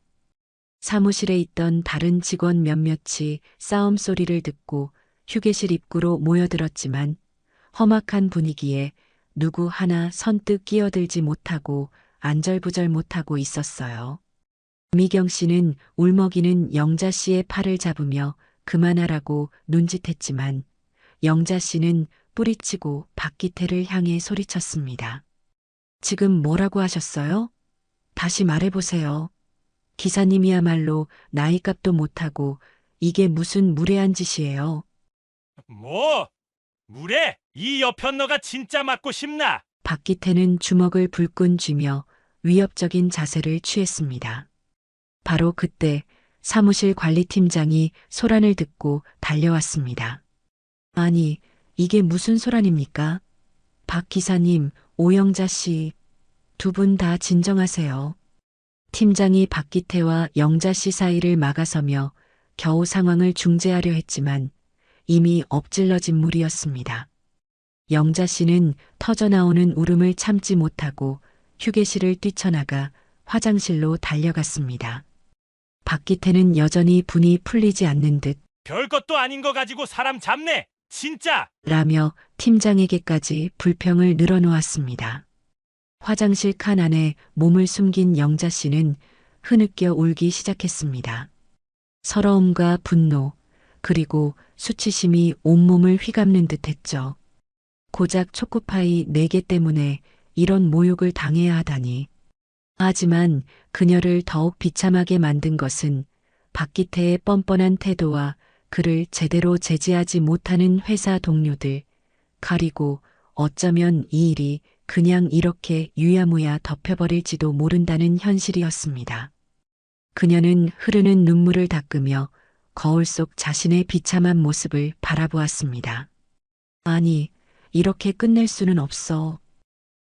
사무실에 있던 다른 직원 몇몇이 싸움 소리를 듣고 휴게실 입구로 모여들었지만 험악한 분위기에 누구 하나 선뜻 끼어들지 못하고 안절부절 못하고 있었어요. 미경 씨는 울먹이는 영자 씨의 팔을 잡으며 그만하라고 눈짓했지만 영자 씨는 뿌리치고 박기태를 향해 소리쳤습니다. 지금 뭐라고 하셨어요? 다시 말해보세요. 기사님이야말로 나이값도 못하고 이게 무슨 무례한 짓이에요. 뭐? 물에 이 여편너가 진짜 맞고 싶나? 박기태는 주먹을 불끈 쥐며 위협적인 자세를 취했습니다. 바로 그때 사무실 관리팀장이 소란을 듣고 달려왔습니다. 아니, 이게 무슨 소란입니까? 박 기사님, 오영자 씨, 두 분 다 진정하세요. 팀장이 박기태와 영자 씨 사이를 막아서며 겨우 상황을 중재하려 했지만 이미 엎질러진 물이었습니다. 영자 씨는 터져나오는 울음을 참지 못하고 휴게실을 뛰쳐나가 화장실로 달려갔습니다. 박기태는 여전히 분이 풀리지 않는 듯 별것도 아닌 거 가지고 사람 잡네. 진짜. 라며 팀장에게까지 불평을 늘어놓았습니다. 화장실 칸 안에 몸을 숨긴 영자 씨는 흐느껴 울기 시작했습니다. 서러움과 분노, 그리고 수치심이 온몸을 휘감는 듯 했죠. 고작 초코파이 4개 때문에 이런 모욕을 당해야 하다니. 하지만 그녀를 더욱 비참하게 만든 것은 박기태의 뻔뻔한 태도와 그를 제대로 제지하지 못하는 회사 동료들, 그리고 어쩌면 이 일이 그냥 이렇게 유야무야 덮여버릴지도 모른다는 현실이었습니다. 그녀는 흐르는 눈물을 닦으며 거울 속 자신의 비참한 모습을 바라보았습니다. 아니, 이렇게 끝낼 수는 없어.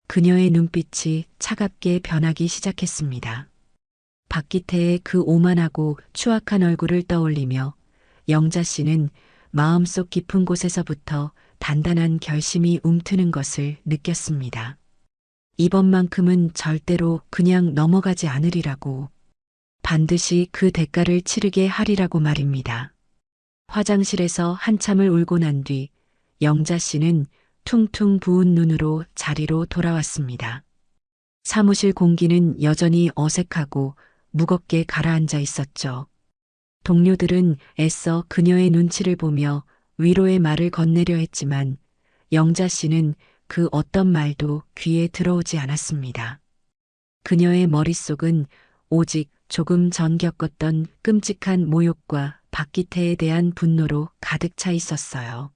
그녀의 눈빛이 차갑게 변하기 시작했습니다. 박기태의 그 오만하고 추악한 얼굴을 떠올리며 영자 씨는 마음속 깊은 곳에서부터 단단한 결심이 움트는 것을 느꼈습니다. 이번만큼은 절대로 그냥 넘어가지 않으리라고. 반드시 그 대가를 치르게 하리라고 말입니다. 화장실에서 한참을 울고 난 뒤 영자 씨는 퉁퉁 부은 눈으로 자리로 돌아왔습니다. 사무실 공기는 여전히 어색하고 무겁게 가라앉아 있었죠. 동료들은 애써 그녀의 눈치를 보며 위로의 말을 건네려 했지만 영자 씨는 그 어떤 말도 귀에 들어오지 않았습니다. 그녀의 머릿속은 오직 조금 전 겪었던 끔찍한 모욕과 박기태에 대한 분노로 가득 차 있었어요.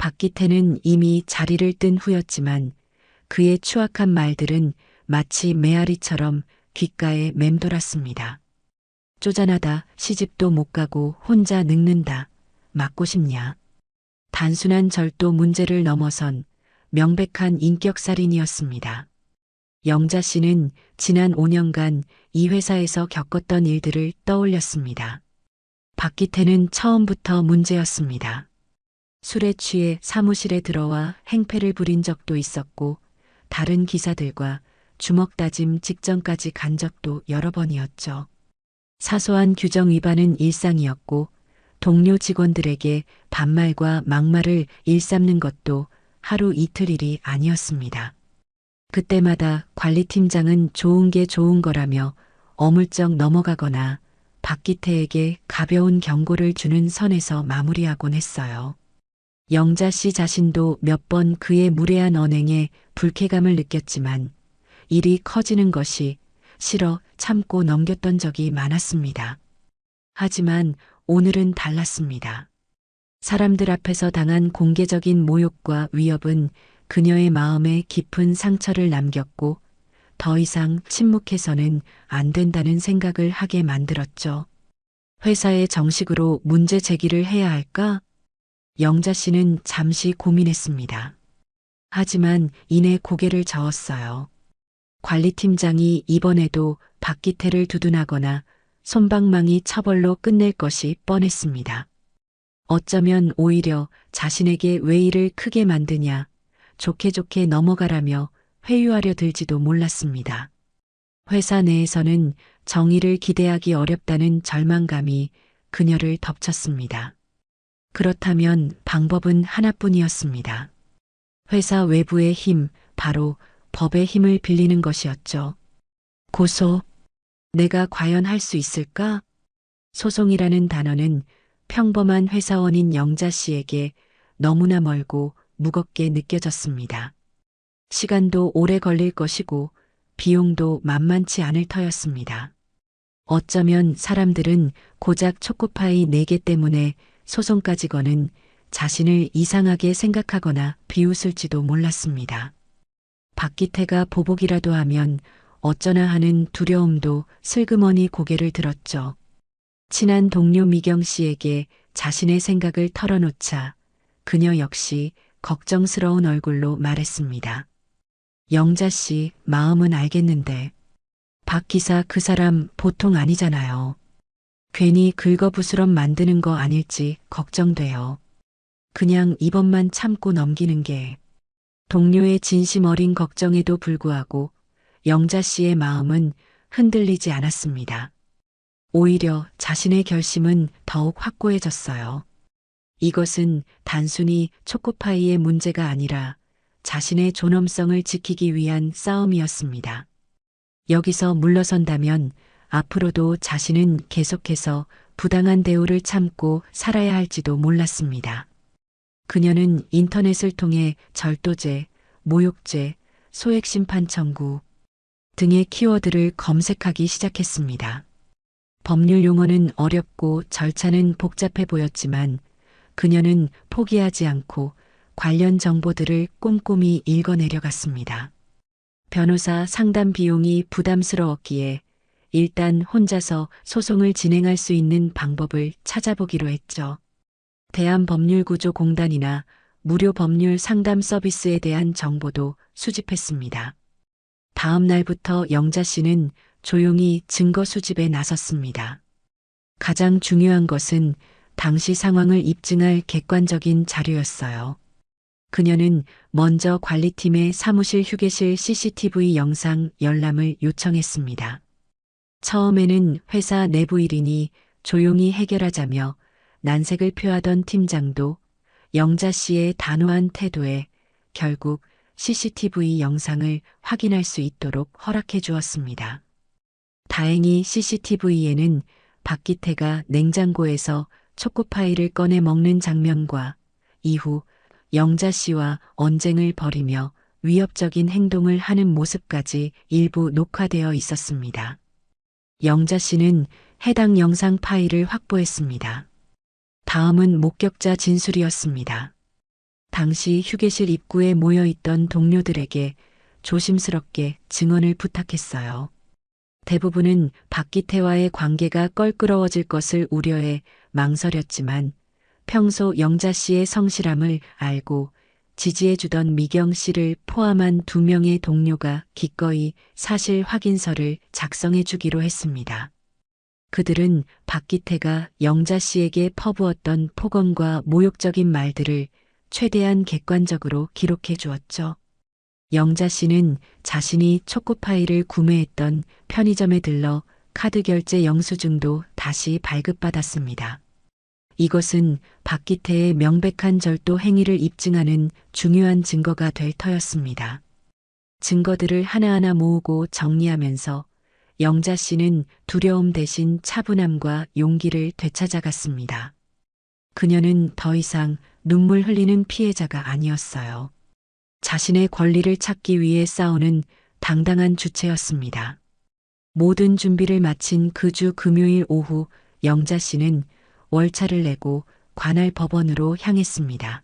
박기태는 이미 자리를 뜬 후였지만 그의 추악한 말들은 마치 메아리처럼 귓가에 맴돌았습니다. 쪼잔하다, 시집도 못 가고 혼자 늙는다, 맞고 싶냐. 단순한 절도 문제를 넘어선 명백한 인격살인이었습니다. 영자 씨는 지난 5년간 이 회사에서 겪었던 일들을 떠올렸습니다. 박기태는 처음부터 문제였습니다. 술에 취해 사무실에 들어와 행패를 부린 적도 있었고 다른 기사들과 주먹 다짐 직전까지 간 적도 여러 번이었죠. 사소한 규정 위반은 일상이었고 동료 직원들에게 반말과 막말을 일삼는 것도 하루 이틀 일이 아니었습니다. 그때마다 관리팀장은 좋은 게 좋은 거라며 어물쩍 넘어가거나 박기태에게 가벼운 경고를 주는 선에서 마무리하곤 했어요. 영자 씨 자신도 몇 번 그의 무례한 언행에 불쾌감을 느꼈지만 일이 커지는 것이 싫어 참고 넘겼던 적이 많았습니다. 하지만 오늘은 달랐습니다. 사람들 앞에서 당한 공개적인 모욕과 위협은 그녀의 마음에 깊은 상처를 남겼고 더 이상 침묵해서는 안 된다는 생각을 하게 만들었죠. 회사에 정식으로 문제 제기를 해야 할까? 영자 씨는 잠시 고민했습니다. 하지만 이내 고개를 저었어요. 관리팀장이 이번에도 박기태를 두둔하거나 솜방망이 처벌로 끝낼 것이 뻔했습니다. 어쩌면 오히려 자신에게 왜 일을 크게 만드냐, 좋게 좋게 넘어가라며 회유하려 들지도 몰랐습니다. 회사 내에서는 정의를 기대하기 어렵다는 절망감이 그녀를 덮쳤습니다. 그렇다면 방법은 하나뿐이었습니다. 회사 외부의 힘, 바로 법의 힘을 빌리는 것이었죠. 고소. 내가 과연 할 수 있을까? 소송이라는 단어는 평범한 회사원인 영자 씨에게 너무나 멀고 무겁게 느껴졌습니다. 시간도 오래 걸릴 것이고 비용도 만만치 않을 터였습니다. 어쩌면 사람들은 고작 초코파이 4개 때문에 소송까지 거는 자신을 이상하게 생각하거나 비웃을지도 몰랐습니다. 박기태가 보복이라도 하면 어쩌나 하는 두려움도 슬그머니 고개를 들었죠. 친한 동료 미경 씨에게 자신의 생각을 털어놓자 그녀 역시 걱정스러운 얼굴로 말했습니다. 영자 씨, 마음은 알겠는데 박 기사 그 사람 보통 아니잖아요. 괜히 긁어부스럼 만드는 거 아닐지 걱정돼요. 그냥 이번만 참고 넘기는 게. 동료의 진심 어린 걱정에도 불구하고 영자 씨의 마음은 흔들리지 않았습니다. 오히려 자신의 결심은 더욱 확고해졌어요. 이것은 단순히 초코파이의 문제가 아니라 자신의 존엄성을 지키기 위한 싸움이었습니다. 여기서 물러선다면 앞으로도 자신은 계속해서 부당한 대우를 참고 살아야 할지도 몰랐습니다. 그녀는 인터넷을 통해 절도죄, 모욕죄, 소액심판 청구 등의 키워드를 검색하기 시작했습니다. 법률 용어는 어렵고 절차는 복잡해 보였지만 그녀는 포기하지 않고 관련 정보들을 꼼꼼히 읽어내려갔습니다. 변호사 상담 비용이 부담스러웠기에 일단 혼자서 소송을 진행할 수 있는 방법을 찾아보기로 했죠. 대한법률구조공단이나 무료 법률 상담 서비스에 대한 정보도 수집했습니다. 다음 날부터 영자 씨는 조용히 증거 수집에 나섰습니다. 가장 중요한 것은 당시 상황을 입증할 객관적인 자료였어요. 그녀는 먼저 관리팀의 사무실 휴게실 CCTV 영상 열람을 요청했습니다. 처음에는 회사 내부 일이니 조용히 해결하자며 난색을 표하던 팀장도 영자 씨의 단호한 태도에 결국 CCTV 영상을 확인할 수 있도록 허락해 주었습니다. 다행히 CCTV에는 박기태가 냉장고에서 초코파이를 꺼내 먹는 장면과 이후 영자 씨와 언쟁을 벌이며 위협적인 행동을 하는 모습까지 일부 녹화되어 있었습니다. 영자 씨는 해당 영상 파일을 확보했습니다. 다음은 목격자 진술이었습니다. 당시 휴게실 입구에 모여 있던 동료들에게 조심스럽게 증언을 부탁했어요. 대부분은 박기태와의 관계가 껄끄러워질 것을 우려해 망설였지만 평소 영자 씨의 성실함을 알고 지지해주던 미경 씨를 포함한 2명의 동료가 기꺼이 사실 확인서를 작성해 주기로 했습니다. 그들은 박기태가 영자 씨에게 퍼부었던 폭언과 모욕적인 말들을 최대한 객관적으로 기록해 주었죠. 영자 씨는 자신이 초코파이를 구매했던 편의점에 들러 카드 결제 영수증도 다시 발급받았습니다. 이것은 박기태의 명백한 절도 행위를 입증하는 중요한 증거가 될 터였습니다. 증거들을 하나하나 모으고 정리하면서 영자 씨는 두려움 대신 차분함과 용기를 되찾아갔습니다. 그녀는 더 이상 눈물 흘리는 피해자가 아니었어요. 자신의 권리를 찾기 위해 싸우는 당당한 주체였습니다. 모든 준비를 마친 그 주 금요일 오후 영자 씨는 월차를 내고 관할 법원으로 향했습니다.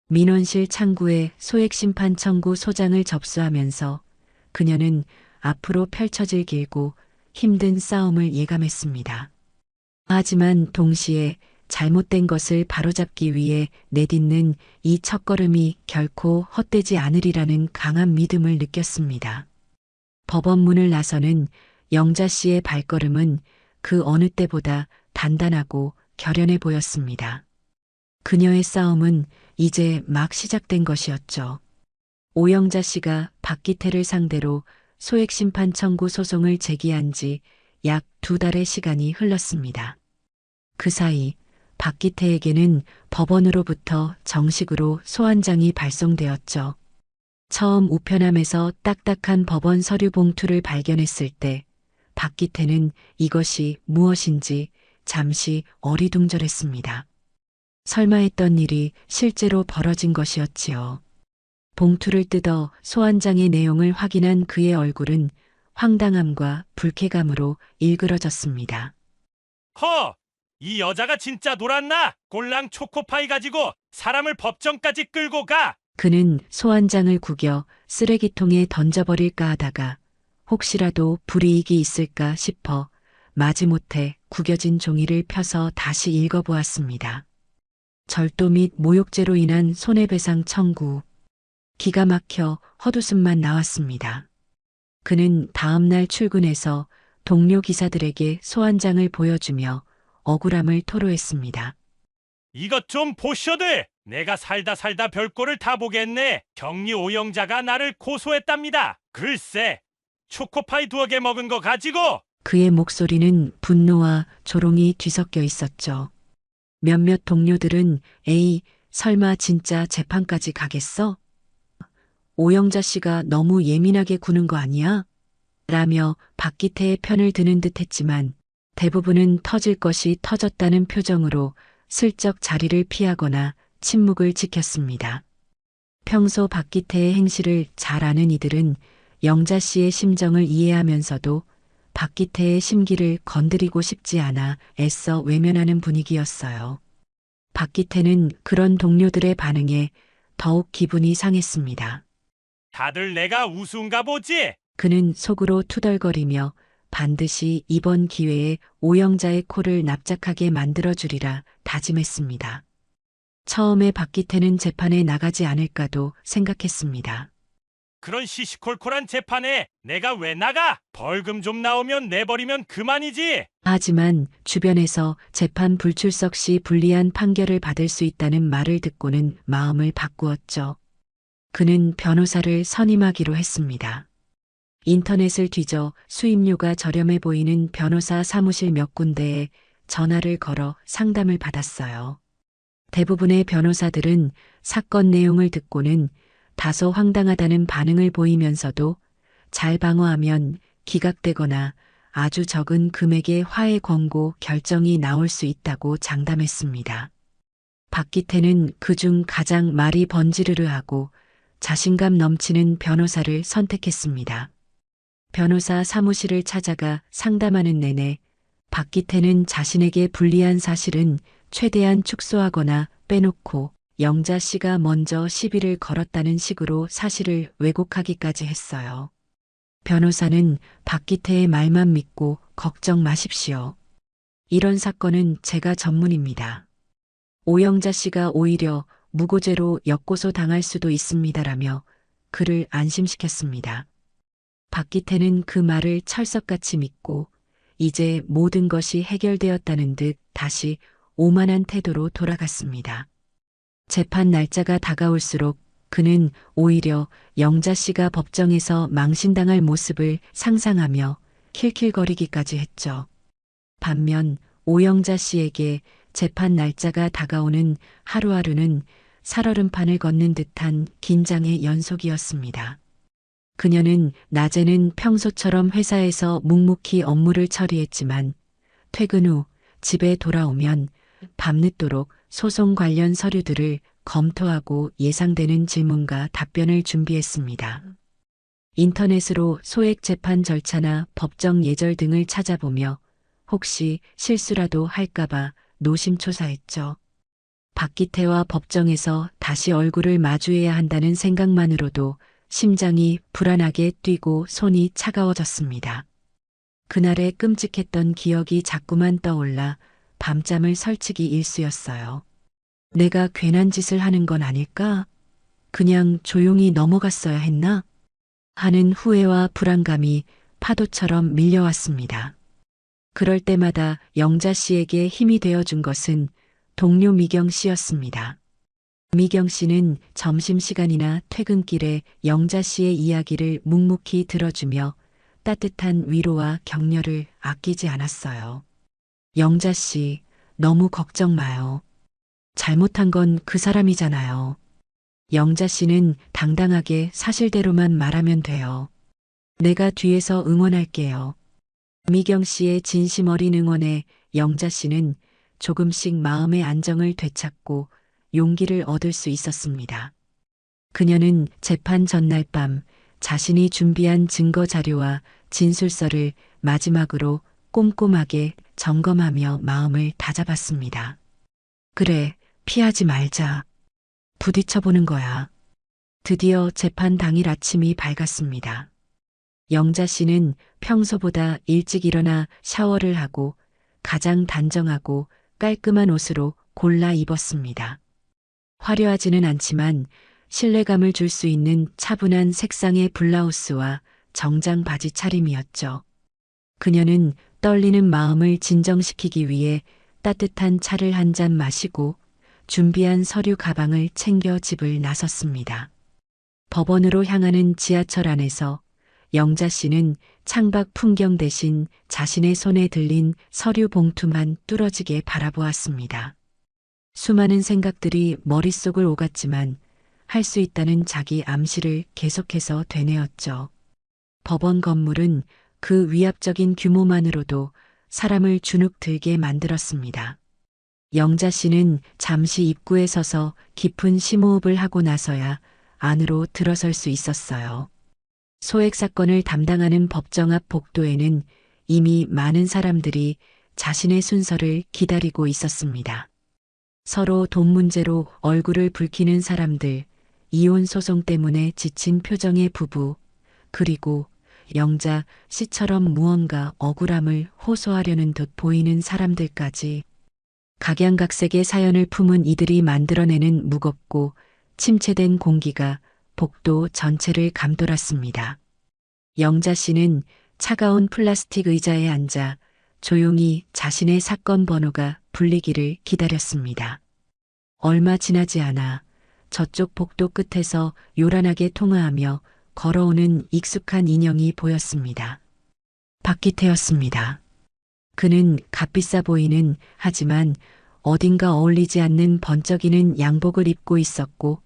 민원실 창구에 소액심판 청구 소장을 접수하면서 그녀는 앞으로 펼쳐질 길고 힘든 싸움을 예감했습니다. 하지만 동시에 잘못된 것을 바로잡기 위해 내딛는 이 첫걸음이 결코 헛되지 않으리라는 강한 믿음을 느꼈습니다. 법원 문을 나서는 영자 씨의 발걸음은 그 어느 때보다 단단하고 결연해 보였습니다. 그녀의 싸움은 이제 막 시작된 것이었죠. 오영자 씨가 박기태를 상대로 소액심판 청구 소송을 제기한 지 약 2달의 시간이 흘렀습니다. 그 사이 박기태에게는 법원으로부터 정식으로 소환장이 발송되었죠. 처음 우편함에서 딱딱한 법원 서류 봉투를 발견했을 때 박기태는 이것이 무엇인지 잠시 어리둥절했습니다. 설마 했던 일이 실제로 벌어진 것이었지요. 봉투를 뜯어 소환장의 내용을 확인한 그의 얼굴은 황당함과 불쾌감으로 일그러졌습니다. 허! 이 여자가 진짜 놀았나? 꼴랑 초코파이 가지고 사람을 법정까지 끌고 가! 그는 소환장을 구겨 쓰레기통에 던져버릴까 하다가 혹시라도 불이익이 있을까 싶어 마지못해 구겨진 종이를 펴서 다시 읽어보았습니다. 절도 및 모욕죄로 인한 손해배상 청구. 기가 막혀 헛웃음만 나왔습니다. 그는 다음날 출근해서 동료 기사들에게 소환장을 보여주며 억울함을 토로했습니다. 이것 좀 보셔들! 내가 살다 별꼴을 다 보겠네. 경리 오영자가 나를 고소했답니다. 글쎄, 초코파이 2개 먹은 거 가지고! 그의 목소리는 분노와 조롱이 뒤섞여 있었죠. 몇몇 동료들은 에이, 설마 진짜 재판까지 가겠어? 오영자 씨가 너무 예민하게 구는 거 아니야? 라며 박기태의 편을 드는 듯 했지만 대부분은 터질 것이 터졌다는 표정으로 슬쩍 자리를 피하거나 침묵을 지켰습니다. 평소 박기태의 행실을 잘 아는 이들은 영자 씨의 심정을 이해하면서도 박기태의 심기를 건드리고 싶지 않아 애써 외면하는 분위기였어요. 박기태는 그런 동료들의 반응에 더욱 기분이 상했습니다. 다들 내가 우스운가 보지? 그는 속으로 투덜거리며 반드시 이번 기회에 오영자의 코를 납작하게 만들어주리라 다짐했습니다. 처음에 박기태는 재판에 나가지 않을까도 생각했습니다. 그런 시시콜콜한 재판에 내가 왜 나가? 벌금 좀 나오면 내버리면 그만이지. 하지만 주변에서 재판 불출석 시 불리한 판결을 받을 수 있다는 말을 듣고는 마음을 바꾸었죠. 그는 변호사를 선임하기로 했습니다. 인터넷을 뒤져 수임료가 저렴해 보이는 변호사 사무실 몇 군데에 전화를 걸어 상담을 받았어요. 대부분의 변호사들은 사건 내용을 듣고는 다소 황당하다는 반응을 보이면서도 잘 방어하면 기각되거나 아주 적은 금액의 화해 권고 결정이 나올 수 있다고 장담했습니다. 박기태는 그중 가장 말이 번지르르하고 자신감 넘치는 변호사를 선택했습니다. 변호사 사무실을 찾아가 상담하는 내내 박기태는 자신에게 불리한 사실은 최대한 축소하거나 빼놓고 영자 씨가 먼저 시비를 걸었다는 식으로 사실을 왜곡하기까지 했어요. 변호사는 박기태의 말만 믿고 걱정 마십시오. 이런 사건은 제가 전문입니다. 오영자 씨가 오히려 무고죄로 역고소 당할 수도 있습니다라며 그를 안심시켰습니다. 박기태는 그 말을 철석같이 믿고 이제 모든 것이 해결되었다는 듯 다시 오만한 태도로 돌아갔습니다. 재판 날짜가 다가올수록 그는 오히려 영자 씨가 법정에서 망신당할 모습을 상상하며 킬킬거리기까지 했죠. 반면 오영자 씨에게 재판 날짜가 다가오는 하루하루는 살얼음판을 걷는 듯한 긴장의 연속이었습니다. 그녀는 낮에는 평소처럼 회사에서 묵묵히 업무를 처리했지만 퇴근 후 집에 돌아오면 밤늦도록 소송 관련 서류들을 검토하고 예상되는 질문과 답변을 준비했습니다. 인터넷으로 소액 재판 절차나 법정 예절 등을 찾아보며 혹시 실수라도 할까봐 노심초사했죠. 박기태와 법정에서 다시 얼굴을 마주해야 한다는 생각만으로도 심장이 불안하게 뛰고 손이 차가워졌습니다. 그날의 끔찍했던 기억이 자꾸만 떠올라 밤잠을 설치기 일쑤였어요. 내가 괜한 짓을 하는 건 아닐까? 그냥 조용히 넘어갔어야 했나? 하는 후회와 불안감이 파도처럼 밀려왔습니다. 그럴 때마다 영자 씨에게 힘이 되어준 것은 동료 미경 씨였습니다. 미경 씨는 점심시간이나 퇴근길에 영자 씨의 이야기를 묵묵히 들어주며 따뜻한 위로와 격려를 아끼지 않았어요. 영자 씨, 너무 걱정 마요. 잘못한 건 그 사람이잖아요. 영자 씨는 당당하게 사실대로만 말하면 돼요. 내가 뒤에서 응원할게요. 미경 씨의 진심 어린 응원에 영자 씨는 조금씩 마음의 안정을 되찾고 용기를 얻을 수 있었습니다. 그녀는 재판 전날 밤 자신이 준비한 증거 자료와 진술서를 마지막으로 꼼꼼하게 점검하며 마음을 다잡았습니다. 그래, 피하지 말자. 부딪혀보는 거야. 드디어 재판 당일 아침이 밝았습니다. 영자 씨는 평소보다 일찍 일어나 샤워를 하고 가장 단정하고 깔끔한 옷으로 골라 입었습니다. 화려하지는 않지만 신뢰감을 줄 수 있는 차분한 색상의 블라우스와 정장 바지 차림이었죠. 그녀는 떨리는 마음을 진정시키기 위해 따뜻한 차를 한 잔 마시고 준비한 서류 가방을 챙겨 집을 나섰습니다. 법원으로 향하는 지하철 안에서 영자 씨는 창밖 풍경 대신 자신의 손에 들린 서류 봉투만 뚫어지게 바라보았습니다. 수많은 생각들이 머릿속을 오갔지만 할 수 있다는 자기 암시를 계속해서 되뇌었죠. 법원 건물은 그 위압적인 규모만으로도 사람을 주눅 들게 만들었습니다. 영자 씨는 잠시 입구에 서서 깊은 심호흡을 하고 나서야 안으로 들어설 수 있었어요. 소액 사건을 담당하는 법정 앞 복도에는 이미 많은 사람들이 자신의 순서를 기다리고 있었습니다. 서로 돈 문제로 얼굴을 붉히는 사람들, 이혼 소송 때문에 지친 표정의 부부, 그리고 영자 씨처럼 무언가 억울함을 호소하려는 듯 보이는 사람들까지 각양각색의 사연을 품은 이들이 만들어내는 무겁고 침체된 공기가 복도 전체를 감돌았습니다. 영자 씨는 차가운 플라스틱 의자에 앉아 조용히 자신의 사건 번호가 불리기를 기다렸습니다. 얼마 지나지 않아 저쪽 복도 끝에서 요란하게 통화하며 걸어오는 익숙한 인형이 보였습니다. 박기태였습니다. 그는 값비싸 보이는 하지만 어딘가 어울리지 않는 번쩍이는 양복을 입고 있었고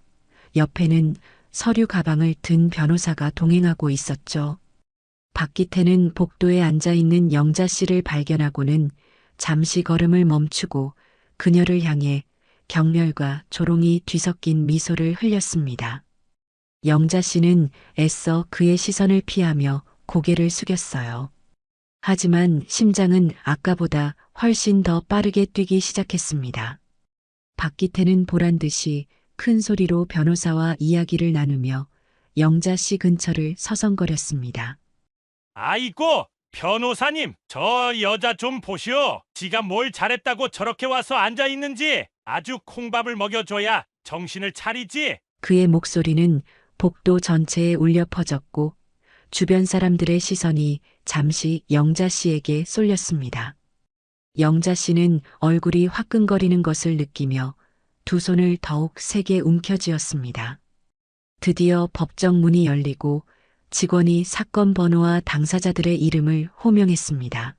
옆에는 서류 가방을 든 변호사가 동행하고 있었죠. 박기태는 복도에 앉아있는 영자 씨를 발견하고는 잠시 걸음을 멈추고 그녀를 향해 경멸과 조롱이 뒤섞인 미소를 흘렸습니다. 영자 씨는 애써 그의 시선을 피하며 고개를 숙였어요. 하지만 심장은 아까보다 훨씬 더 빠르게 뛰기 시작했습니다. 박기태는 보란 듯이 큰 소리로 변호사와 이야기를 나누며 영자 씨 근처를 서성거렸습니다. 아이고, 변호사님, 저 여자 좀 보시오. 지가 뭘 잘했다고 저렇게 와서 앉아 있는지 아주 콩밥을 먹여줘야 정신을 차리지. 그의 목소리는 복도 전체에 울려 퍼졌고 주변 사람들의 시선이 잠시 영자 씨에게 쏠렸습니다. 영자 씨는 얼굴이 화끈거리는 것을 느끼며 두 손을 더욱 세게 움켜쥐었습니다. 드디어 법정 문이 열리고 직원이 사건 번호와 당사자들의 이름을 호명했습니다.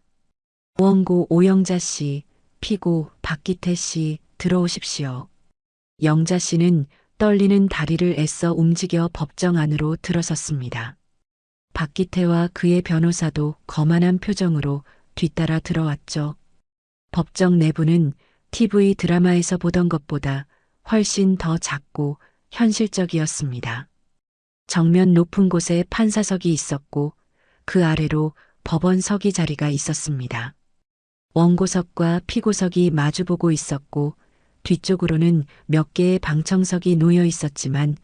원고 오영자 씨, 피고 박기태 씨, 들어오십시오. 영자 씨는 떨리는 다리를 애써 움직여 법정 안으로 들어섰습니다. 박기태와 그의 변호사도 거만한 표정으로 뒤따라 들어왔죠. 법정 내부는 TV 드라마에서 보던 것보다 훨씬 더 작고 현실적이었습니다. 정면 높은 곳에 판사석이 있었고 그 아래로 법원서기 자리가 있었습니다. 원고석과 피고석이 마주보고 있었고 뒤쪽으로는 몇 개의 방청석이 놓여 있었지만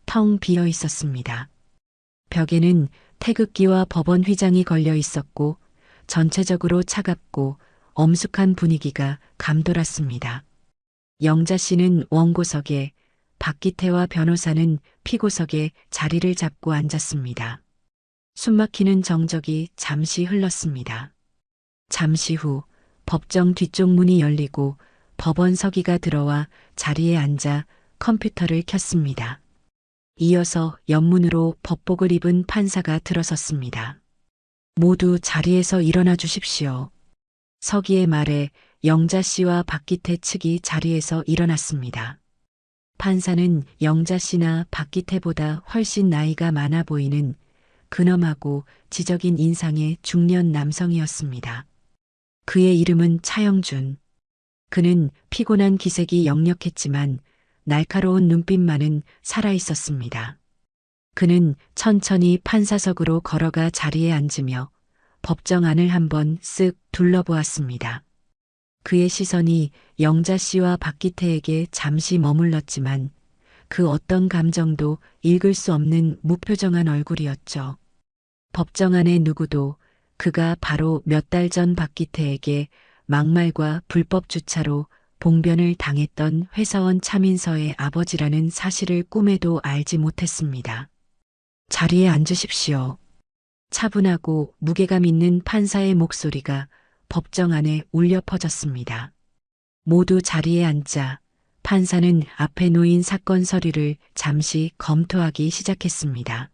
텅 비어 있었습니다. 벽에는 태극기와 법원 휘장이 걸려 있었고 전체적으로 차갑고 엄숙한 분위기가 감돌았습니다. 영자 씨는 원고석에, 박기태와 변호사는 피고석에 자리를 잡고 앉았습니다. 숨막히는 정적이 잠시 흘렀습니다. 잠시 후 법정 뒤쪽 문이 열리고 법원 서기가 들어와 자리에 앉아 컴퓨터를 켰습니다. 이어서 옆문으로 법복을 입은 판사가 들어섰습니다. 모두 자리에서 일어나 주십시오. 서기의 말에 영자 씨와 박기태 측이 자리에서 일어났습니다. 판사는 영자 씨나 박기태보다 훨씬 나이가 많아 보이는 근엄하고 지적인 인상의 중년 남성이었습니다. 그의 이름은 차영준. 그는 피곤한 기색이 역력했지만 날카로운 눈빛만은 살아있었습니다. 그는 천천히 판사석으로 걸어가 자리에 앉으며 법정 안을 한번 쓱 둘러보았습니다. 그의 시선이 영자 씨와 박기태에게 잠시 머물렀지만 그 어떤 감정도 읽을 수 없는 무표정한 얼굴이었죠. 법정 안의 누구도 그가 바로 몇 달 전 박기태에게 막말과 불법 주차로 봉변을 당했던 회사원 차민서의 아버지라는 사실을 꿈에도 알지 못했습니다. 자리에 앉으십시오. 차분하고 무게감 있는 판사의 목소리가 법정 안에 울려 퍼졌습니다. 모두 자리에 앉자 판사는 앞에 놓인 사건 서류를 잠시 검토하기 시작했습니다.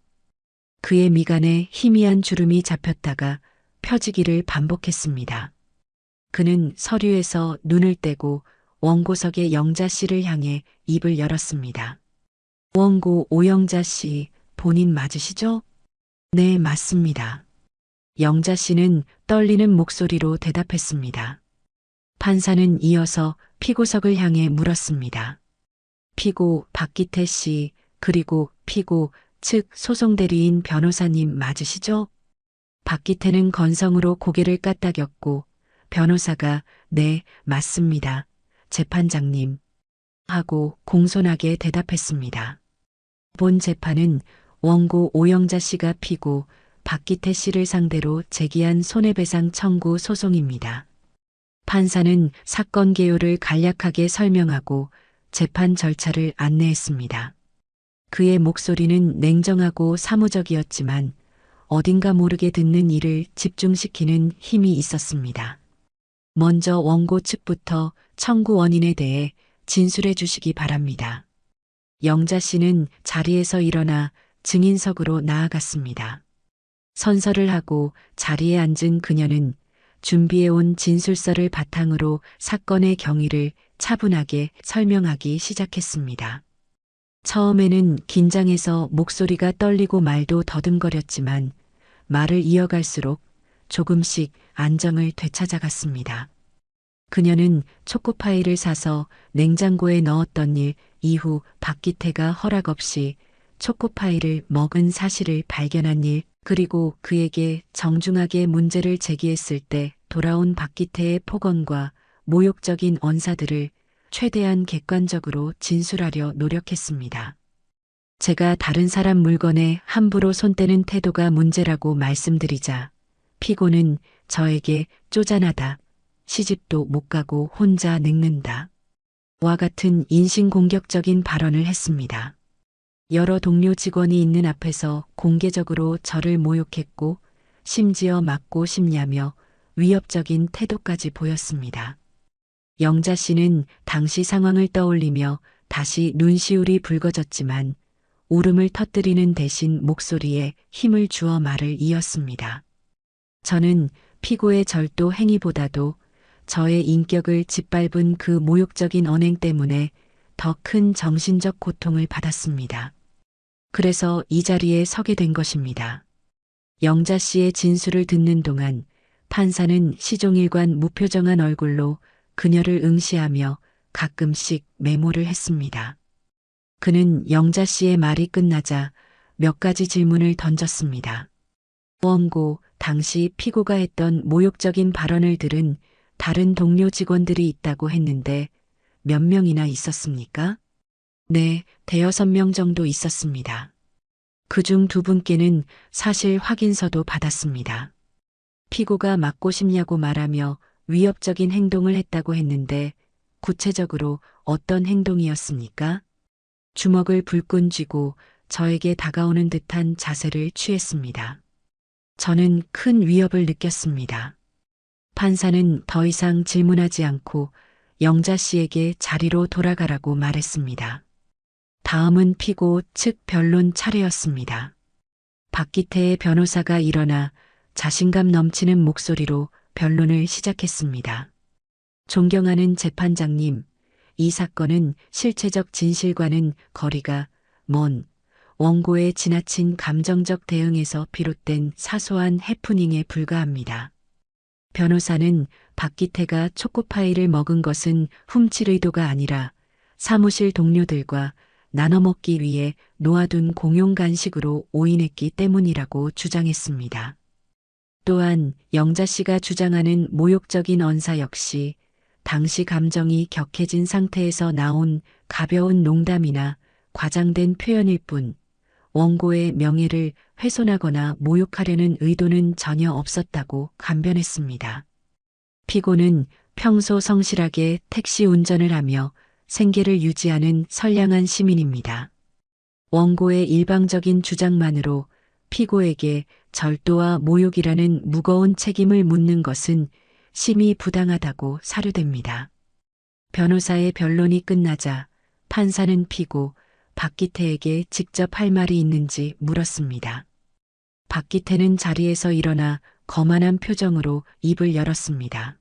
그의 미간에 희미한 주름이 잡혔다가 펴지기를 반복했습니다. 그는 서류에서 눈을 떼고 원고석의 영자 씨를 향해 입을 열었습니다. 원고 오영자 씨, 본인 맞으시죠? 네, 맞습니다. 영자 씨는 떨리는 목소리로 대답했습니다. 판사는 이어서 피고석을 향해 물었습니다. 피고 박기태 씨, 그리고 피고 측 소송대리인 변호사님 맞으시죠? 박기태는 건성으로 고개를 까딱였고 변호사가 네, 맞습니다. 재판장님. 하고 공손하게 대답했습니다. 본 재판은 원고 오영자 씨가 피고 박기태 씨를 상대로 제기한 손해배상 청구 소송입니다. 판사는 사건 개요를 간략하게 설명하고 재판 절차를 안내했습니다. 그의 목소리는 냉정하고 사무적이었지만 어딘가 모르게 듣는 이를 집중시키는 힘이 있었습니다. 먼저 원고 측부터 청구 원인에 대해 진술해 주시기 바랍니다. 영자 씨는 자리에서 일어나 증인석으로 나아갔습니다. 선서를 하고 자리에 앉은 그녀는 준비해온 진술서를 바탕으로 사건의 경위를 차분하게 설명하기 시작했습니다. 처음에는 긴장해서 목소리가 떨리고 말도 더듬거렸지만 말을 이어갈수록 조금씩 안정을 되찾아갔습니다. 그녀는 초코파이를 사서 냉장고에 넣었던 일 이후 박기태가 허락 없이 초코파이를 먹은 사실을 발견한 일, 그리고 그에게 정중하게 문제를 제기했을 때 돌아온 박기태의 폭언과 모욕적인 언사들을 최대한 객관적으로 진술하려 노력했습니다. 제가 다른 사람 물건에 함부로 손대는 태도가 문제라고 말씀드리자 피고는 저에게 쪼잔하다, 시집도 못 가고 혼자 늙는다 와 같은 인신공격적인 발언을 했습니다. 여러 동료 직원이 있는 앞에서 공개적으로 저를 모욕했고 심지어 맞고 싶냐며 위협적인 태도까지 보였습니다. 영자 씨는 당시 상황을 떠올리며 다시 눈시울이 붉어졌지만 울음을 터뜨리는 대신 목소리에 힘을 주어 말을 이었습니다. 저는 피고의 절도 행위보다도 저의 인격을 짓밟은 그 모욕적인 언행 때문에 더 큰 정신적 고통을 받았습니다. 그래서 이 자리에 서게 된 것입니다. 영자 씨의 진술을 듣는 동안 판사는 시종일관 무표정한 얼굴로 그녀를 응시하며 가끔씩 메모를 했습니다. 그는 영자 씨의 말이 끝나자 몇 가지 질문을 던졌습니다. 원고, 당시 피고가 했던 모욕적인 발언을 들은 다른 동료 직원들이 있다고 했는데 몇 명이나 있었습니까? 네, 대여섯 명 정도 있었습니다. 그중 두 분께는 사실 확인서도 받았습니다. 피고가 맞고 싶냐고 말하며 위협적인 행동을 했다고 했는데 구체적으로 어떤 행동이었습니까? 주먹을 불끈 쥐고 저에게 다가오는 듯한 자세를 취했습니다. 저는 큰 위협을 느꼈습니다. 판사는 더 이상 질문하지 않고 영자 씨에게 자리로 돌아가라고 말했습니다. 다음은 피고 측 변론 차례였습니다. 박기태의 변호사가 일어나 자신감 넘치는 목소리로 변론을 시작했습니다. 존경하는 재판장님, 이 사건은 실체적 진실과는 거리가 먼 원고의 지나친 감정적 대응에서 비롯된 사소한 해프닝에 불과합니다. 변호사는 박기태가 초코파이를 먹은 것은 훔칠 의도가 아니라 사무실 동료들과 나눠 먹기 위해 놓아둔 공용 간식으로 오인했기 때문이라고 주장했습니다. 또한 영자 씨가 주장하는 모욕적인 언사 역시 당시 감정이 격해진 상태에서 나온 가벼운 농담이나 과장된 표현일 뿐 원고의 명예를 훼손하거나 모욕하려는 의도는 전혀 없었다고 강변했습니다. 피고는 평소 성실하게 택시 운전을 하며 생계를 유지하는 선량한 시민입니다. 원고의 일방적인 주장만으로 피고에게 절도와 모욕이라는 무거운 책임을 묻는 것은 심히 부당하다고 사료됩니다. 변호사의 변론이 끝나자 판사는 피고 박기태에게 직접 할 말이 있는지 물었습니다. 박기태는 자리에서 일어나 거만한 표정으로 입을 열었습니다.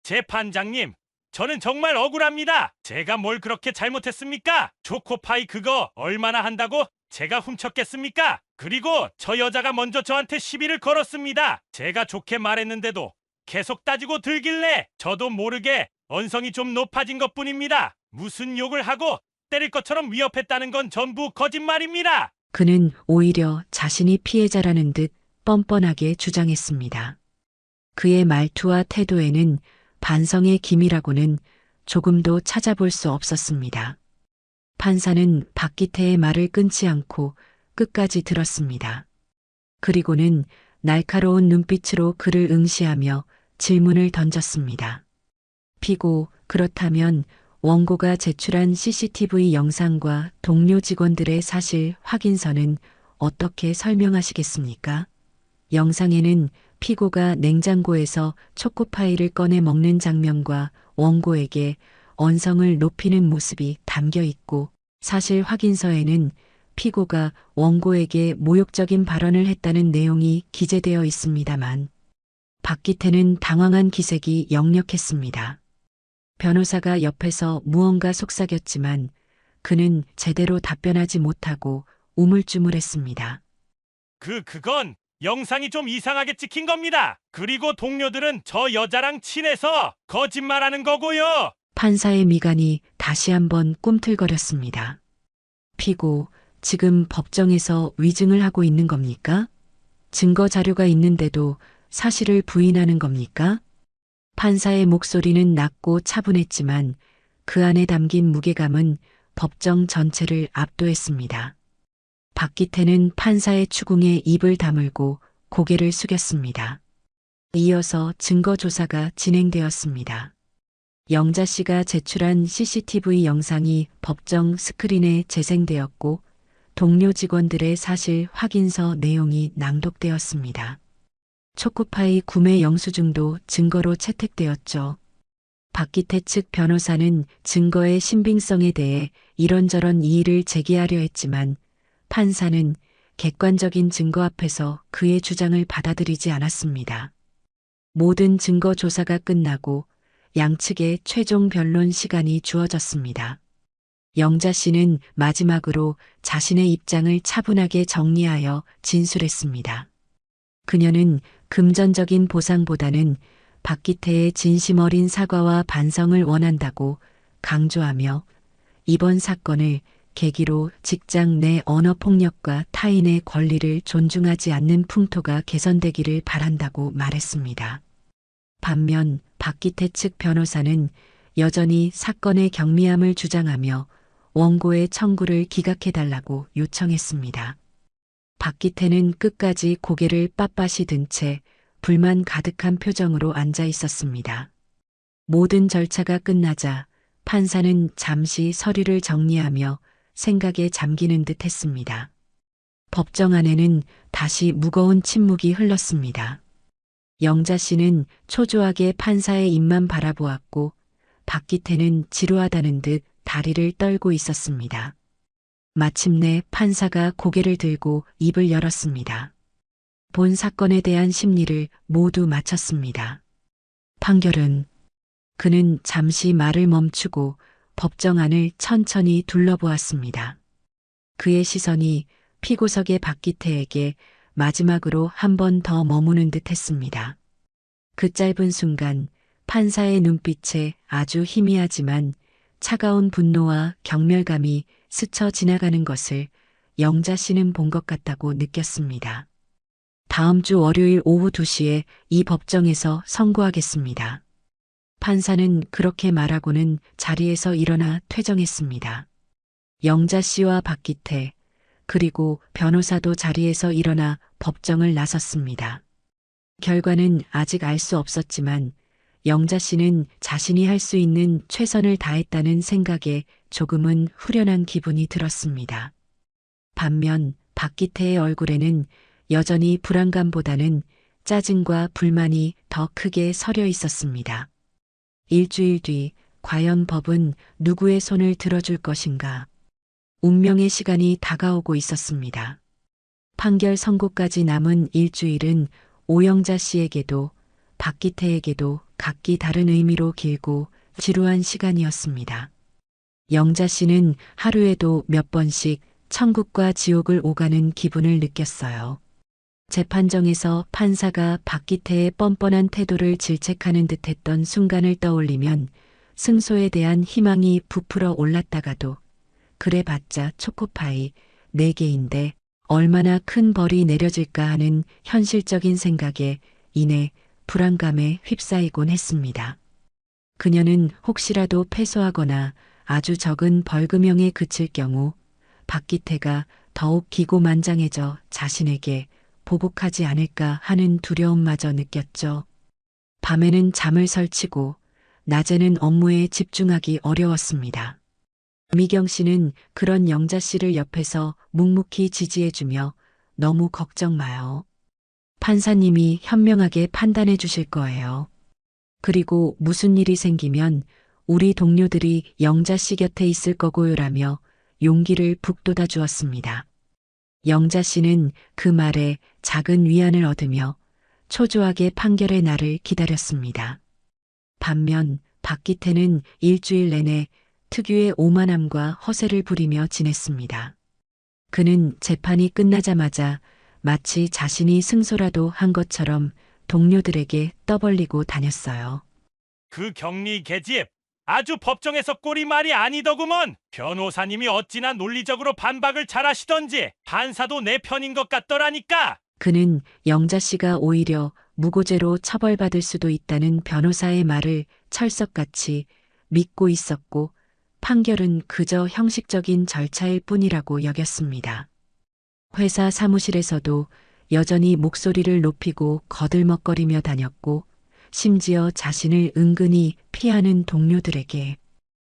재판장님, 저는 정말 억울합니다. 제가 뭘 그렇게 잘못했습니까? 초코파이 그거 얼마나 한다고 제가 훔쳤겠습니까? 그리고 저 여자가 먼저 저한테 시비를 걸었습니다. 제가 좋게 말했는데도 계속 따지고 들길래 저도 모르게 언성이 좀 높아진 것뿐입니다. 무슨 욕을 하고 때릴 것처럼 위협했다는 건 전부 거짓말입니다. 그는 오히려 자신이 피해자라는 듯 뻔뻔하게 주장했습니다. 그의 말투와 태도에는 반성의 기미라고는 조금도 찾아볼 수 없었습니다. 판사는 박기태의 말을 끊지 않고 끝까지 들었습니다. 그리고는 날카로운 눈빛으로 그를 응시하며 질문을 던졌습니다. 피고, 그렇다면 원고가 제출한 CCTV 영상과 동료 직원들의 사실 확인서는 어떻게 설명하시겠습니까? 영상에는 피고가 냉장고에서 초코파이를 꺼내 먹는 장면과 원고에게 언성을 높이는 모습이 담겨 있고 사실 확인서에는 피고가 원고에게 모욕적인 발언을 했다는 내용이 기재되어 있습니다만 박기태는 당황한 기색이 역력했습니다. 변호사가 옆에서 무언가 속삭였지만 그는 제대로 답변하지 못하고 우물쭈물했습니다. 그건 영상이 좀 이상하게 찍힌 겁니다. 그리고 동료들은 저 여자랑 친해서 거짓말하는 거고요. 판사의 미간이 다시 한번 꿈틀거렸습니다. 피고, 지금 법정에서 위증을 하고 있는 겁니까? 증거 자료가 있는데도 사실을 부인하는 겁니까? 판사의 목소리는 낮고 차분했지만 그 안에 담긴 무게감은 법정 전체를 압도했습니다. 박기태는 판사의 추궁에 입을 다물고 고개를 숙였습니다. 이어서 증거 조사가 진행되었습니다. 영자 씨가 제출한 CCTV 영상이 법정 스크린에 재생되었고 동료 직원들의 사실 확인서 내용이 낭독되었습니다. 초코파이 구매 영수증도 증거로 채택되었죠. 박기태 측 변호사는 증거의 신빙성에 대해 이런저런 이의를 제기하려 했지만 판사는 객관적인 증거 앞에서 그의 주장을 받아들이지 않았습니다. 모든 증거 조사가 끝나고 양측의 최종 변론 시간이 주어졌습니다. 영자 씨는 마지막으로 자신의 입장을 차분하게 정리하여 진술했습니다. 그녀는 금전적인 보상보다는 박기태의 진심 어린 사과와 반성을 원한다고 강조하며 이번 사건을 계기로 직장 내 언어폭력과 타인의 권리를 존중하지 않는 풍토가 개선되기를 바란다고 말했습니다. 반면 박기태 측 변호사는 여전히 사건의 경미함을 주장하며 원고의 청구를 기각해달라고 요청했습니다. 박기태는 끝까지 고개를 빳빳이 든 채 불만 가득한 표정으로 앉아 있었습니다. 모든 절차가 끝나자 판사는 잠시 서류를 정리하며 생각에 잠기는 듯 했습니다. 법정 안에는 다시 무거운 침묵이 흘렀습니다. 영자 씨는 초조하게 판사의 입만 바라보았고 박기태는 지루하다는 듯 다리를 떨고 있었습니다. 마침내 판사가 고개를 들고 입을 열었습니다. 본 사건에 대한 심리를 모두 마쳤습니다. 판결은 그는 잠시 말을 멈추고 법정 안을 천천히 둘러보았습니다. 그의 시선이 피고석의 박기태에게 마지막으로 한 번 더 머무는 듯 했습니다. 그 짧은 순간 판사의 눈빛에 아주 희미하지만 차가운 분노와 경멸감이 스쳐 지나가는 것을 영자 씨는 본 것 같다고 느꼈습니다. 다음 주 월요일 오후 2시에 이 법정에서 선고하겠습니다. 판사는 그렇게 말하고는 자리에서 일어나 퇴정했습니다. 영자 씨와 박기태, 그리고 변호사도 자리에서 일어나 법정을 나섰습니다. 결과는 아직 알 수 없었지만 영자 씨는 자신이 할 수 있는 최선을 다했다는 생각에 조금은 후련한 기분이 들었습니다. 반면 박기태의 얼굴에는 여전히 불안감보다는 짜증과 불만이 더 크게 서려 있었습니다. 일주일 뒤 과연 법은 누구의 손을 들어줄 것인가? 운명의 시간이 다가오고 있었습니다. 판결 선고까지 남은 일주일은 오영자 씨에게도 박기태에게도 각기 다른 의미로 길고 지루한 시간이었습니다. 영자 씨는 하루에도 몇 번씩 천국과 지옥을 오가는 기분을 느꼈어요. 재판정에서 판사가 박기태의 뻔뻔한 태도를 질책하는 듯했던 순간을 떠올리면 승소에 대한 희망이 부풀어 올랐다가도 그래봤자 초코파이 4개인데 얼마나 큰 벌이 내려질까 하는 현실적인 생각에 인해 불안감에 휩싸이곤 했습니다. 그녀는 혹시라도 패소하거나 아주 적은 벌금형에 그칠 경우 박기태가 더욱 기고만장해져 자신에게 보복하지 않을까 하는 두려움마저 느꼈죠. 밤에는 잠을 설치고 낮에는 업무에 집중하기 어려웠습니다. 미경 씨는 그런 영자 씨를 옆에서 묵묵히 지지해주며 너무 걱정 마요. 판사님이 현명하게 판단해 주실 거예요. 그리고 무슨 일이 생기면 우리 동료들이 영자 씨 곁에 있을 거고요라며 용기를 북돋아 주었습니다. 영자 씨는 그 말에 작은 위안을 얻으며 초조하게 판결의 날을 기다렸습니다. 반면 박기태는 일주일 내내 특유의 오만함과 허세를 부리며 지냈습니다. 그는 재판이 끝나자마자 마치 자신이 승소라도 한 것처럼 동료들에게 떠벌리고 다녔어요. 그 격리 계집 아주 법정에서 꼴이 말이 아니더구먼. 변호사님이 어찌나 논리적으로 반박을 잘하시던지 판사도 내 편인 것 같더라니까. 그는 영자 씨가 오히려 무고죄로 처벌받을 수도 있다는 변호사의 말을 철석같이 믿고 있었고 판결은 그저 형식적인 절차일 뿐이라고 여겼습니다. 회사 사무실에서도 여전히 목소리를 높이고 거들먹거리며 다녔고, 심지어 자신을 은근히 피하는 동료들에게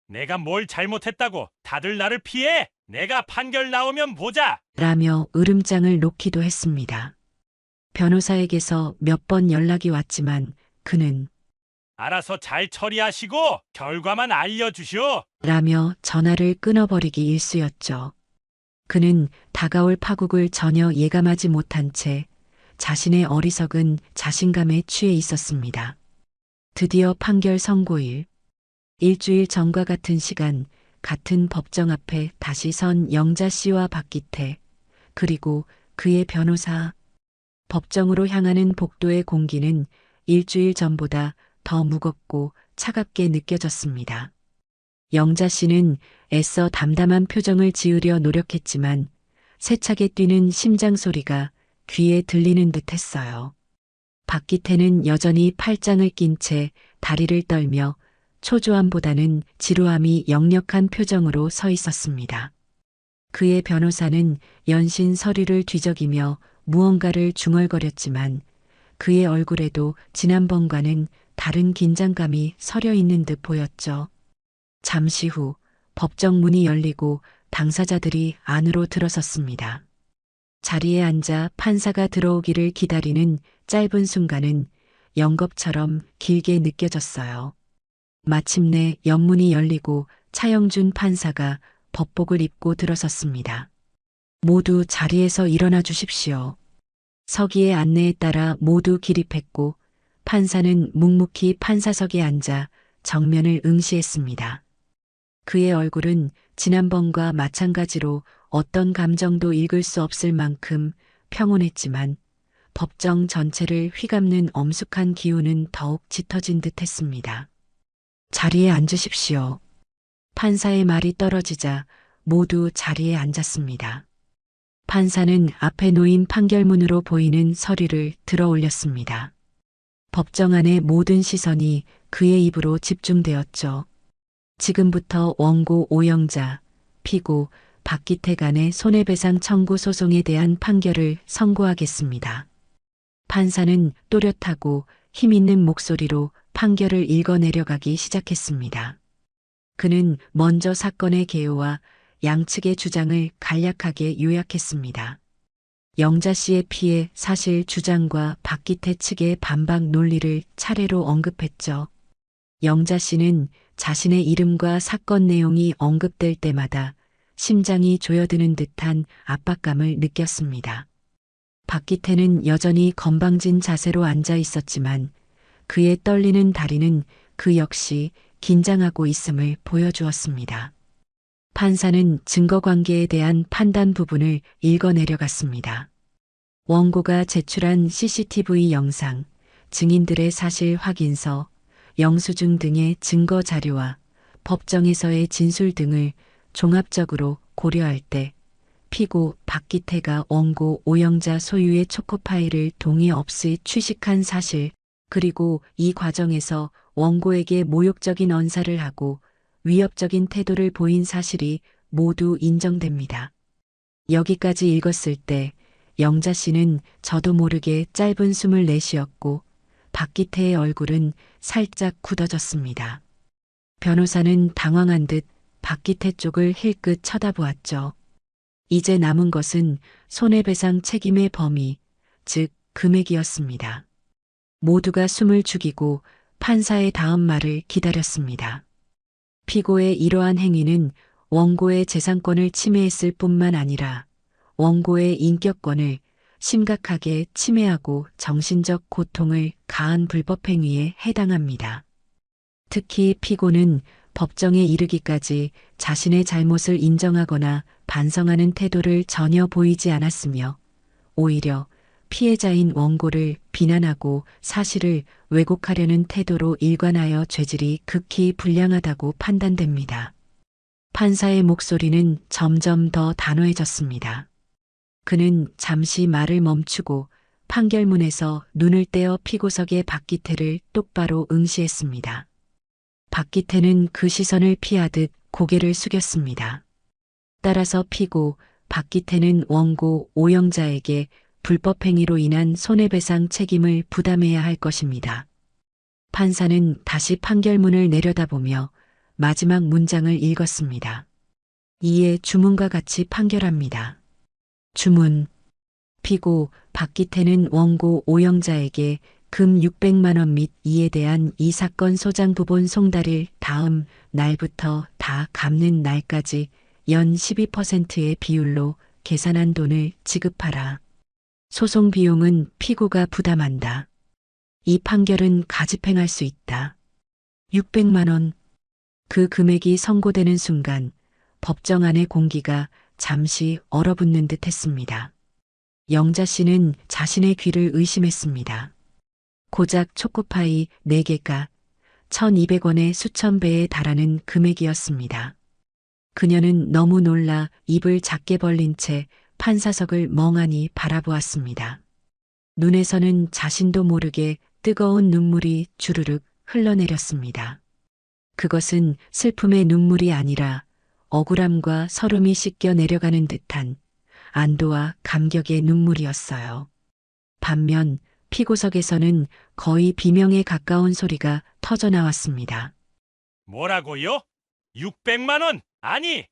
내가 뭘 잘못했다고 다들 나를 피해? 내가 판결 나오면 보자. 라며 으름장을 놓기도 했습니다. 변호사에게서 몇 번 연락이 왔지만 그는 알아서 잘 처리하시고 결과만 알려주시오. 라며 전화를 끊어버리기 일쑤였죠. 그는 다가올 파국을 전혀 예감하지 못한 채 자신의 어리석은 자신감에 취해 있었습니다. 드디어 판결 선고일. 일주일 전과 같은 시간, 같은 법정 앞에 다시 선 영자 씨와 박기태, 그리고 그의 변호사. 법정으로 향하는 복도의 공기는 일주일 전보다 더 무겁고 차갑게 느껴졌습니다. 영자 씨는 애써 담담한 표정을 지으려 노력했지만 세차게 뛰는 심장 소리가 귀에 들리는 듯 했어요. 박기태는 여전히 팔짱을 낀 채 다리를 떨며 초조함보다는 지루함이 역력한 표정으로 서 있었습니다. 그의 변호사는 연신 서류를 뒤적이며 무언가를 중얼거렸지만 그의 얼굴에도 지난번과는 다른 긴장감이 서려 있는 듯 보였죠. 잠시 후 법정 문이 열리고 당사자들이 안으로 들어섰습니다. 자리에 앉아 판사가 들어오기를 기다리는 짧은 순간은 영겁처럼 길게 느껴졌어요. 마침내 연문이 열리고 차영준 판사가 법복을 입고 들어섰습니다. 모두 자리에서 일어나 주십시오. 서기의 안내에 따라 모두 기립했고 판사는 묵묵히 판사석에 앉아 정면을 응시했습니다. 그의 얼굴은 지난번과 마찬가지로 어떤 감정도 읽을 수 없을 만큼 평온했지만 법정 전체를 휘감는 엄숙한 기운은 더욱 짙어진 듯 했습니다. 자리에 앉으십시오. 판사의 말이 떨어지자 모두 자리에 앉았습니다. 판사는 앞에 놓인 판결문으로 보이는 서류를 들어 올렸습니다. 법정 안의 모든 시선이 그의 입으로 집중되었죠. 지금부터 원고 오영자, 피고 박기태 간의 손해배상 청구 소송에 대한 판결을 선고하겠습니다. 판사는 또렷하고 힘있는 목소리로 판결을 읽어내려가기 시작했습니다. 그는 먼저 사건의 개요와 양측의 주장을 간략하게 요약했습니다. 영자 씨의 피해 사실 주장과 박기태 측의 반박 논리를 차례로 언급했죠. 영자 씨는 자신의 이름과 사건 내용이 언급될 때마다 심장이 조여드는 듯한 압박감을 느꼈습니다. 박기태는 여전히 건방진 자세로 앉아 있었지만 그의 떨리는 다리는 그 역시 긴장하고 있음을 보여주었습니다. 판사는 증거관계에 대한 판단 부분을 읽어내려갔습니다. 원고가 제출한 CCTV 영상, 증인들의 사실 확인서, 영수증 등의 증거 자료와 법정에서의 진술 등을 종합적으로 고려할 때 피고 박기태가 원고 오영자 소유의 초코파이를 동의 없이 취식한 사실, 그리고 이 과정에서 원고에게 모욕적인 언사를 하고 위협적인 태도를 보인 사실이 모두 인정됩니다. 여기까지 읽었을 때 영자 씨는 저도 모르게 짧은 숨을 내쉬었고 박기태의 얼굴은 살짝 굳어졌습니다. 변호사는 당황한 듯 박기태 쪽을 힐끗 쳐다보았죠. 이제 남은 것은 손해배상 책임의 범위, 즉 금액이었습니다. 모두가 숨을 죽이고 판사의 다음 말을 기다렸습니다. 피고의 이러한 행위는 원고의 재산권을 침해했을 뿐만 아니라 원고의 인격권을 심각하게 침해하고 정신적 고통을 가한 불법행위에 해당합니다. 특히 피고는 법정에 이르기까지 자신의 잘못을 인정하거나 반성하는 태도를 전혀 보이지 않았으며 오히려 피해자인 원고를 비난하고 사실을 왜곡하려는 태도로 일관하여 죄질이 극히 불량하다고 판단됩니다. 판사의 목소리는 점점 더 단호해졌습니다. 그는 잠시 말을 멈추고 판결문에서 눈을 떼어 피고석의 박기태를 똑바로 응시했습니다. 박기태는 그 시선을 피하듯 고개를 숙였습니다. 따라서 피고 박기태는 원고 오영자에게 불법행위로 인한 손해배상 책임을 부담해야 할 것입니다. 판사는 다시 판결문을 내려다보며 마지막 문장을 읽었습니다. 이에 주문과 같이 판결합니다. 주문. 피고 박기태는 원고 오영자에게 금 600만 원 및 이에 대한 이 사건 소장 부본 송달일 다음 날부터 다 갚는 날까지 연 12%의 비율로 계산한 돈을 지급하라. 소송 비용은 피고가 부담한다. 이 판결은 가집행할 수 있다. 600만 원. 그 금액이 선고되는 순간 법정 안의 공기가 잠시 얼어붙는 듯 했습니다. 영자 씨는 자신의 귀를 의심했습니다. 고작 초코파이 4개가 1,200원의 수천 배에 달하는 금액이었습니다. 그녀는 너무 놀라 입을 작게 벌린 채 판사석을 멍하니 바라보았습니다. 눈에서는 자신도 모르게 뜨거운 눈물이 주르륵 흘러내렸습니다. 그것은 슬픔의 눈물이 아니라 억울함과 서름이 씻겨 내려가는 듯한 안도와 감격의 눈물이었어요. 반면 피고석에서는 거의 비명에 가까운 소리가 터져나왔습니다. 뭐라고요? 600만 원? 아니,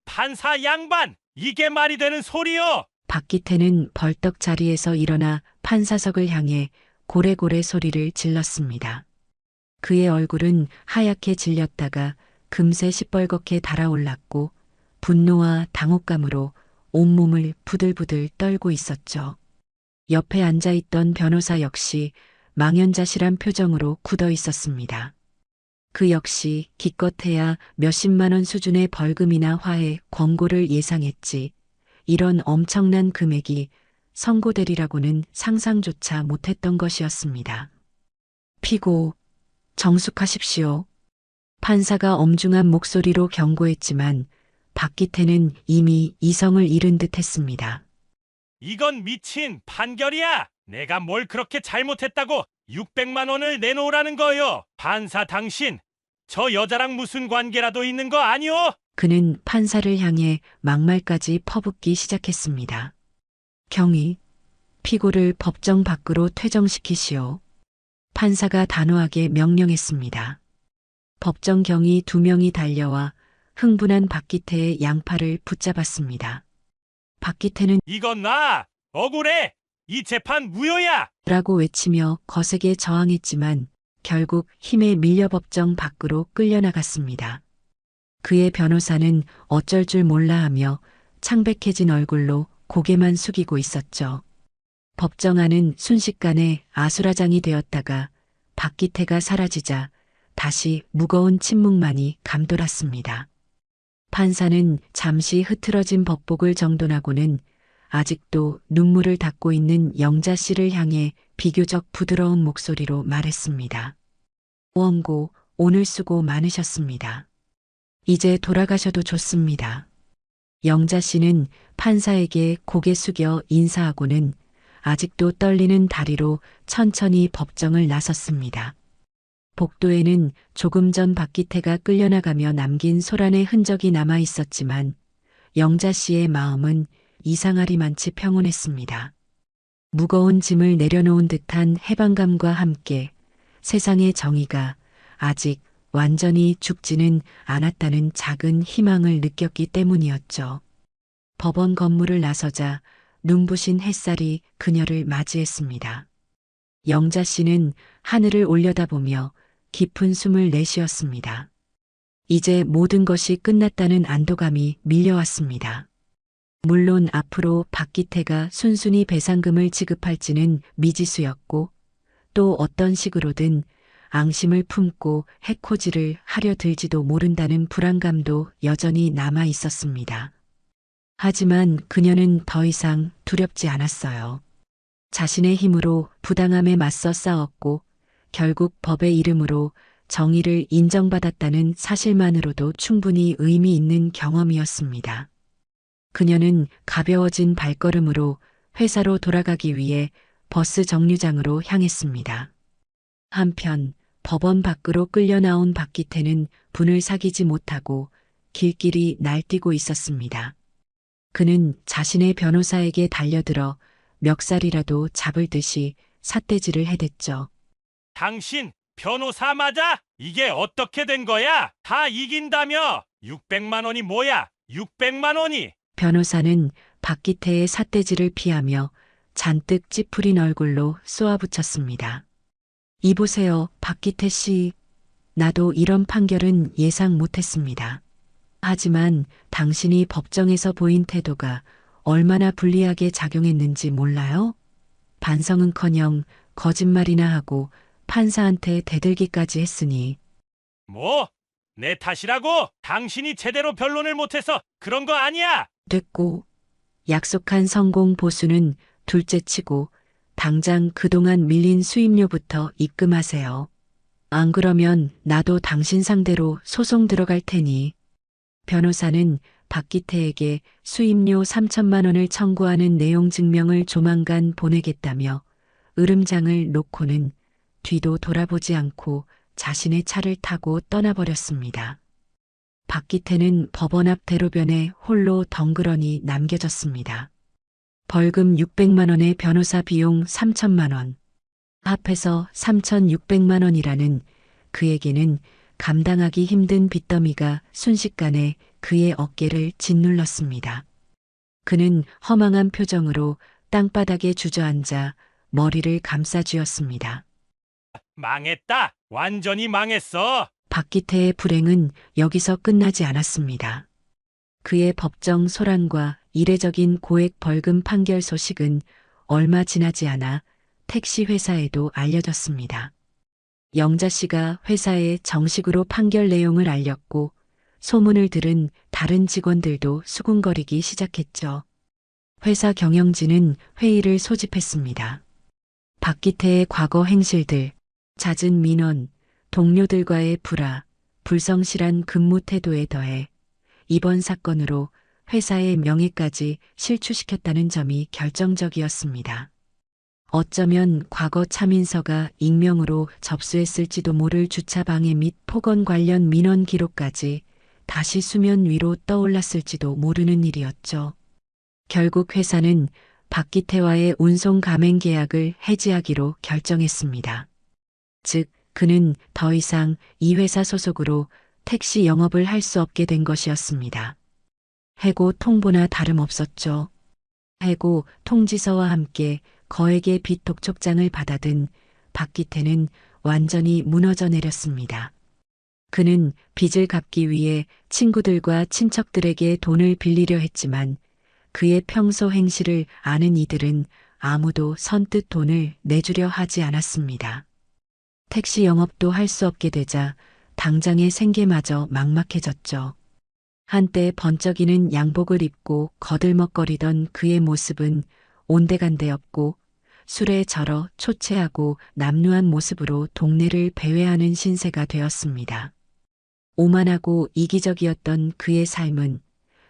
판사 양반! 이게 말이 되는 소리요! 박기태는 벌떡 자리에서 일어나 판사석을 향해 고래고래 소리를 질렀습니다. 그의 얼굴은 하얗게 질렸다가 금세 시뻘겋게 달아올랐고 분노와 당혹감으로 온몸을 부들부들 떨고 있었죠. 옆에 앉아있던 변호사 역시 망연자실한 표정으로 굳어 있었습니다. 그 역시 기껏해야 몇십만 원 수준의 벌금이나 화해, 권고를 예상했지 이런 엄청난 금액이 선고되리라고는 상상조차 못했던 것이었습니다. 피고, 정숙하십시오. 판사가 엄중한 목소리로 경고했지만 박기태는 이미 이성을 잃은 듯 했습니다. 이건 미친 판결이야! 내가 뭘 그렇게 잘못했다고 600만 원을 내놓으라는 거요! 판사 당신, 저 여자랑 무슨 관계라도 있는 거 아니오? 그는 판사를 향해 막말까지 퍼붓기 시작했습니다. 경위, 피고를 법정 밖으로 퇴정시키시오. 판사가 단호하게 명령했습니다. 법정 경위 2명이 달려와 흥분한 박기태의 양팔을 붙잡았습니다. 박기태는 이건 나! 억울해! 이 재판 무효야! 라고 외치며 거세게 저항했지만 결국 힘에 밀려 법정 밖으로 끌려나갔습니다. 그의 변호사는 어쩔 줄 몰라 하며 창백해진 얼굴로 고개만 숙이고 있었죠. 법정 안은 순식간에 아수라장이 되었다가 박기태가 사라지자 다시 무거운 침묵만이 감돌았습니다. 판사는 잠시 흐트러진 법복을 정돈하고는 아직도 눈물을 닦고 있는 영자 씨를 향해 비교적 부드러운 목소리로 말했습니다. 원고, 오늘 수고 많으셨습니다. 이제 돌아가셔도 좋습니다. 영자 씨는 판사에게 고개 숙여 인사하고는 아직도 떨리는 다리로 천천히 법정을 나섰습니다. 복도에는 조금 전 박기태가 끌려나가며 남긴 소란의 흔적이 남아 있었지만 영자 씨의 마음은 이상하리만치 평온했습니다. 무거운 짐을 내려놓은 듯한 해방감과 함께 세상의 정의가 아직 완전히 죽지는 않았다는 작은 희망을 느꼈기 때문이었죠. 법원 건물을 나서자 눈부신 햇살이 그녀를 맞이했습니다. 영자 씨는 하늘을 올려다보며 깊은 숨을 내쉬었습니다. 이제 모든 것이 끝났다는 안도감이 밀려왔습니다. 물론 앞으로 박기태가 순순히 배상금을 지급할지는 미지수였고 또 어떤 식으로든 앙심을 품고 해코지를 하려 들지도 모른다는 불안감도 여전히 남아 있었습니다. 하지만 그녀는 더 이상 두렵지 않았어요. 자신의 힘으로 부당함에 맞서 싸웠고 결국 법의 이름으로 정의를 인정받았다는 사실만으로도 충분히 의미 있는 경험이었습니다. 그녀는 가벼워진 발걸음으로 회사로 돌아가기 위해 버스 정류장으로 향했습니다. 한편 법원 밖으로 끌려 나온 박기태는 분을 사귀지 못하고 길길이 날뛰고 있었습니다. 그는 자신의 변호사에게 달려들어 멱살이라도 잡을 듯이 삿대질을 해댔죠. 당신 변호사 맞아? 이게 어떻게 된 거야? 다 이긴다며? 600만 원이 뭐야? 600만 원이? 변호사는 박기태의 삿대질을 피하며 잔뜩 찌푸린 얼굴로 쏘아붙였습니다. 이보세요, 박기태 씨. 나도 이런 판결은 예상 못했습니다. 하지만 당신이 법정에서 보인 태도가 얼마나 불리하게 작용했는지 몰라요? 반성은커녕 거짓말이나 하고 판사한테 대들기까지 했으니. 뭐? 내 탓이라고? 당신이 제대로 변론을 못해서 그런 거 아니야? 됐고, 약속한 성공 보수는 둘째치고 당장 그동안 밀린 수임료부터 입금하세요. 안 그러면 나도 당신 상대로 소송 들어갈 테니. 변호사는 박기태에게 수임료 3천만 원을 청구하는 내용 증명을 조만간 보내겠다며 으름장을 놓고는 뒤도 돌아보지 않고 자신의 차를 타고 떠나버렸습니다. 박기태는 법원 앞 대로변에 홀로 덩그러니 남겨졌습니다. 벌금 600만 원에 변호사 비용 3천만 원. 합해서 3,600만 원이라는 그에게는 감당하기 힘든 빚더미가 순식간에 그의 어깨를 짓눌렀습니다. 그는 허망한 표정으로 땅바닥에 주저앉아 머리를 감싸쥐었습니다. 망했다. 완전히 망했어. 박기태의 불행은 여기서 끝나지 않았습니다. 그의 법정 소란과 이례적인 고액 벌금 판결 소식은 얼마 지나지 않아 택시 회사에도 알려졌습니다. 영자 씨가 회사에 정식으로 판결 내용을 알렸고 소문을 들은 다른 직원들도 수군거리기 시작했죠. 회사 경영진은 회의를 소집했습니다. 박기태의 과거 행실들, 잦은 민원, 동료들과의 불화, 불성실한 근무 태도에 더해 이번 사건으로 회사의 명예까지 실추시켰다는 점이 결정적이었습니다. 어쩌면 과거 차민서가 익명으로 접수했을지도 모를 주차 방해 및 폭언 관련 민원 기록까지 다시 수면 위로 떠올랐을지도 모르는 일이었죠. 결국 회사는 박기태와의 운송 가맹 계약을 해지하기로 결정했습니다. 즉, 그는 더 이상 이 회사 소속으로 택시 영업을 할 수 없게 된 것이었습니다. 해고 통보나 다름없었죠. 해고 통지서와 함께 거액의 빚 독촉장을 받아든 박기태는 완전히 무너져 내렸습니다. 그는 빚을 갚기 위해 친구들과 친척들에게 돈을 빌리려 했지만 그의 평소 행실을 아는 이들은 아무도 선뜻 돈을 내주려 하지 않았습니다. 택시 영업도 할 수 없게 되자 당장의 생계마저 막막해졌죠. 한때 번쩍이는 양복을 입고 거들먹거리던 그의 모습은 온데간데 없고 술에 절어 초췌하고 남루한 모습으로 동네를 배회하는 신세가 되었습니다. 오만하고 이기적이었던 그의 삶은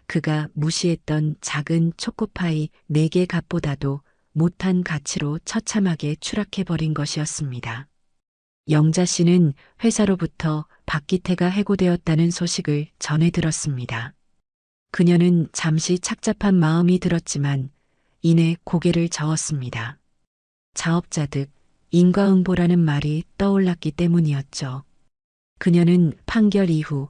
그가 무시했던 작은 초코파이 4개 값보다도 못한 가치로 처참하게 추락해버린 것이었습니다. 영자 씨는 회사로부터 박기태가 해고되었다는 소식을 전해 들었습니다. 그녀는 잠시 착잡한 마음이 들었지만 이내 고개를 저었습니다. 자업자득, 인과응보라는 말이 떠올랐기 때문이었죠. 그녀는 판결 이후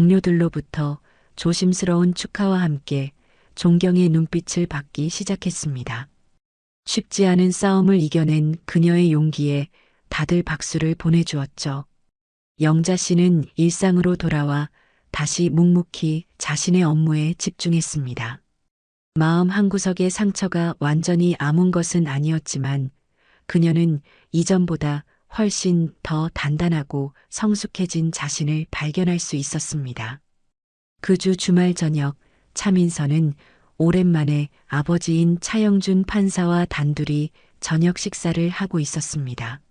동료들로부터 조심스러운 축하와 함께 존경의 눈빛을 받기 시작했습니다. 쉽지 않은 싸움을 이겨낸 그녀의 용기에 다들 박수를 보내주었죠. 영자 씨는 일상으로 돌아와 다시 묵묵히 자신의 업무에 집중했습니다. 마음 한구석의 상처가 완전히 아문 것은 아니었지만 그녀는 이전보다 훨씬 더 단단하고 성숙해진 자신을 발견할 수 있었습니다. 그 주 주말 저녁 차민서는 오랜만에 아버지인 차영준 판사와 단둘이 저녁 식사를 하고 있었습니다.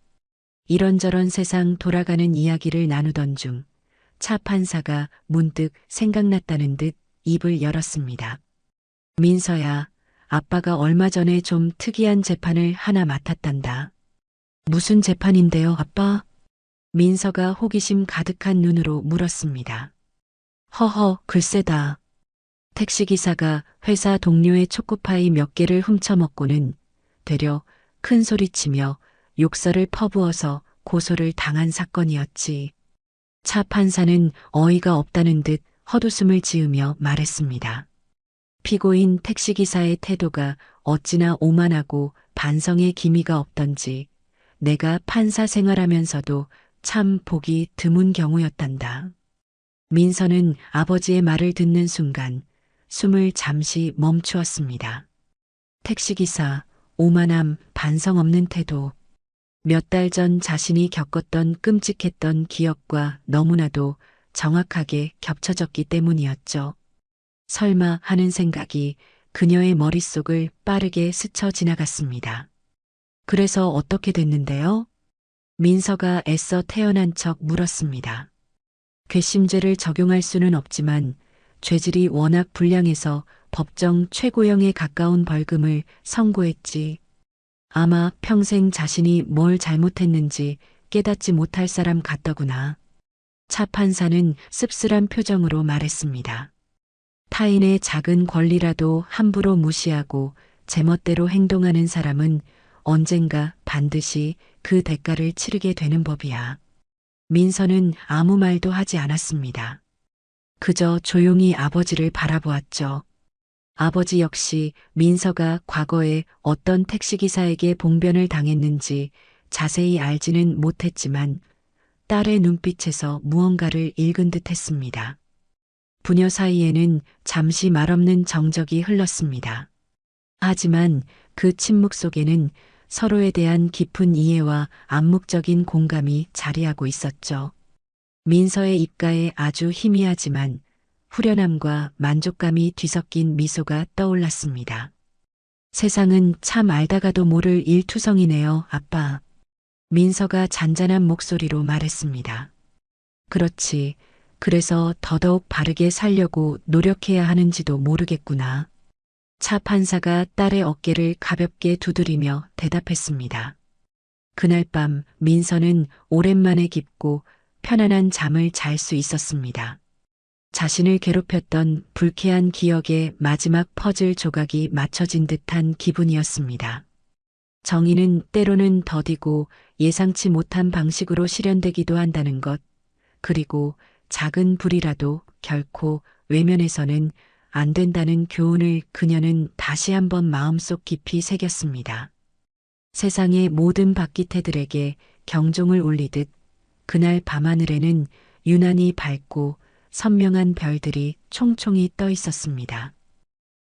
이런저런 세상 돌아가는 이야기를 나누던 중 차 판사가 문득 생각났다는 듯 입을 열었습니다. 민서야, 아빠가 얼마 전에 좀 특이한 재판을 하나 맡았단다. 무슨 재판인데요, 아빠? 민서가 호기심 가득한 눈으로 물었습니다. 허허, 글쎄다. 택시기사가 회사 동료의 초코파이 몇 개를 훔쳐먹고는 되려 큰 소리치며 욕설을 퍼부어서 고소를 당한 사건이었지. 차 판사는 어이가 없다는 듯 헛웃음을 지으며 말했습니다. 피고인 택시기사의 태도가 어찌나 오만하고 반성의 기미가 없던지 내가 판사 생활하면서도 참 보기 드문 경우였단다. 민서는 아버지의 말을 듣는 순간 숨을 잠시 멈추었습니다. 택시기사, 오만함, 반성 없는 태도. 몇 달 전 자신이 겪었던 끔찍했던 기억과 너무나도 정확하게 겹쳐졌기 때문이었죠. 설마 하는 생각이 그녀의 머릿속을 빠르게 스쳐 지나갔습니다. 그래서 어떻게 됐는데요? 민서가 애써 태어난 척 물었습니다. 괘씸죄를 적용할 수는 없지만 죄질이 워낙 불량해서 법정 최고형에 가까운 벌금을 선고했지. 아마 평생 자신이 뭘 잘못했는지 깨닫지 못할 사람 같더구나. 차 판사는 씁쓸한 표정으로 말했습니다. 타인의 작은 권리라도 함부로 무시하고 제멋대로 행동하는 사람은 언젠가 반드시 그 대가를 치르게 되는 법이야. 민서는 아무 말도 하지 않았습니다. 그저 조용히 아버지를 바라보았죠. 아버지 역시 민서가 과거에 어떤 택시기사에게 봉변을 당했는지 자세히 알지는 못했지만 딸의 눈빛에서 무언가를 읽은 듯 했습니다. 부녀 사이에는 잠시 말없는 정적이 흘렀습니다. 하지만 그 침묵 속에는 서로에 대한 깊은 이해와 암묵적인 공감이 자리하고 있었죠. 민서의 입가에 아주 희미하지만 후련함과 만족감이 뒤섞인 미소가 떠올랐습니다. 세상은 참 알다가도 모를 일투성이네요, 아빠. 민서가 잔잔한 목소리로 말했습니다. 그렇지. 그래서 더더욱 바르게 살려고 노력해야 하는지도 모르겠구나. 차 판사가 딸의 어깨를 가볍게 두드리며 대답했습니다. 그날 밤 민서는 오랜만에 깊고 편안한 잠을 잘 수 있었습니다. 자신을 괴롭혔던 불쾌한 기억의 마지막 퍼즐 조각이 맞춰진 듯한 기분이었습니다. 정의는 때로는 더디고 예상치 못한 방식으로 실현되기도 한다는 것, 그리고 작은 불이라도 결코 외면해서는 안 된다는 교훈을 그녀는 다시 한번 마음속 깊이 새겼습니다. 세상의 모든 박기태들에게 경종을 울리듯 그날 밤하늘에는 유난히 밝고 선명한 별들이 총총히 떠 있었습니다.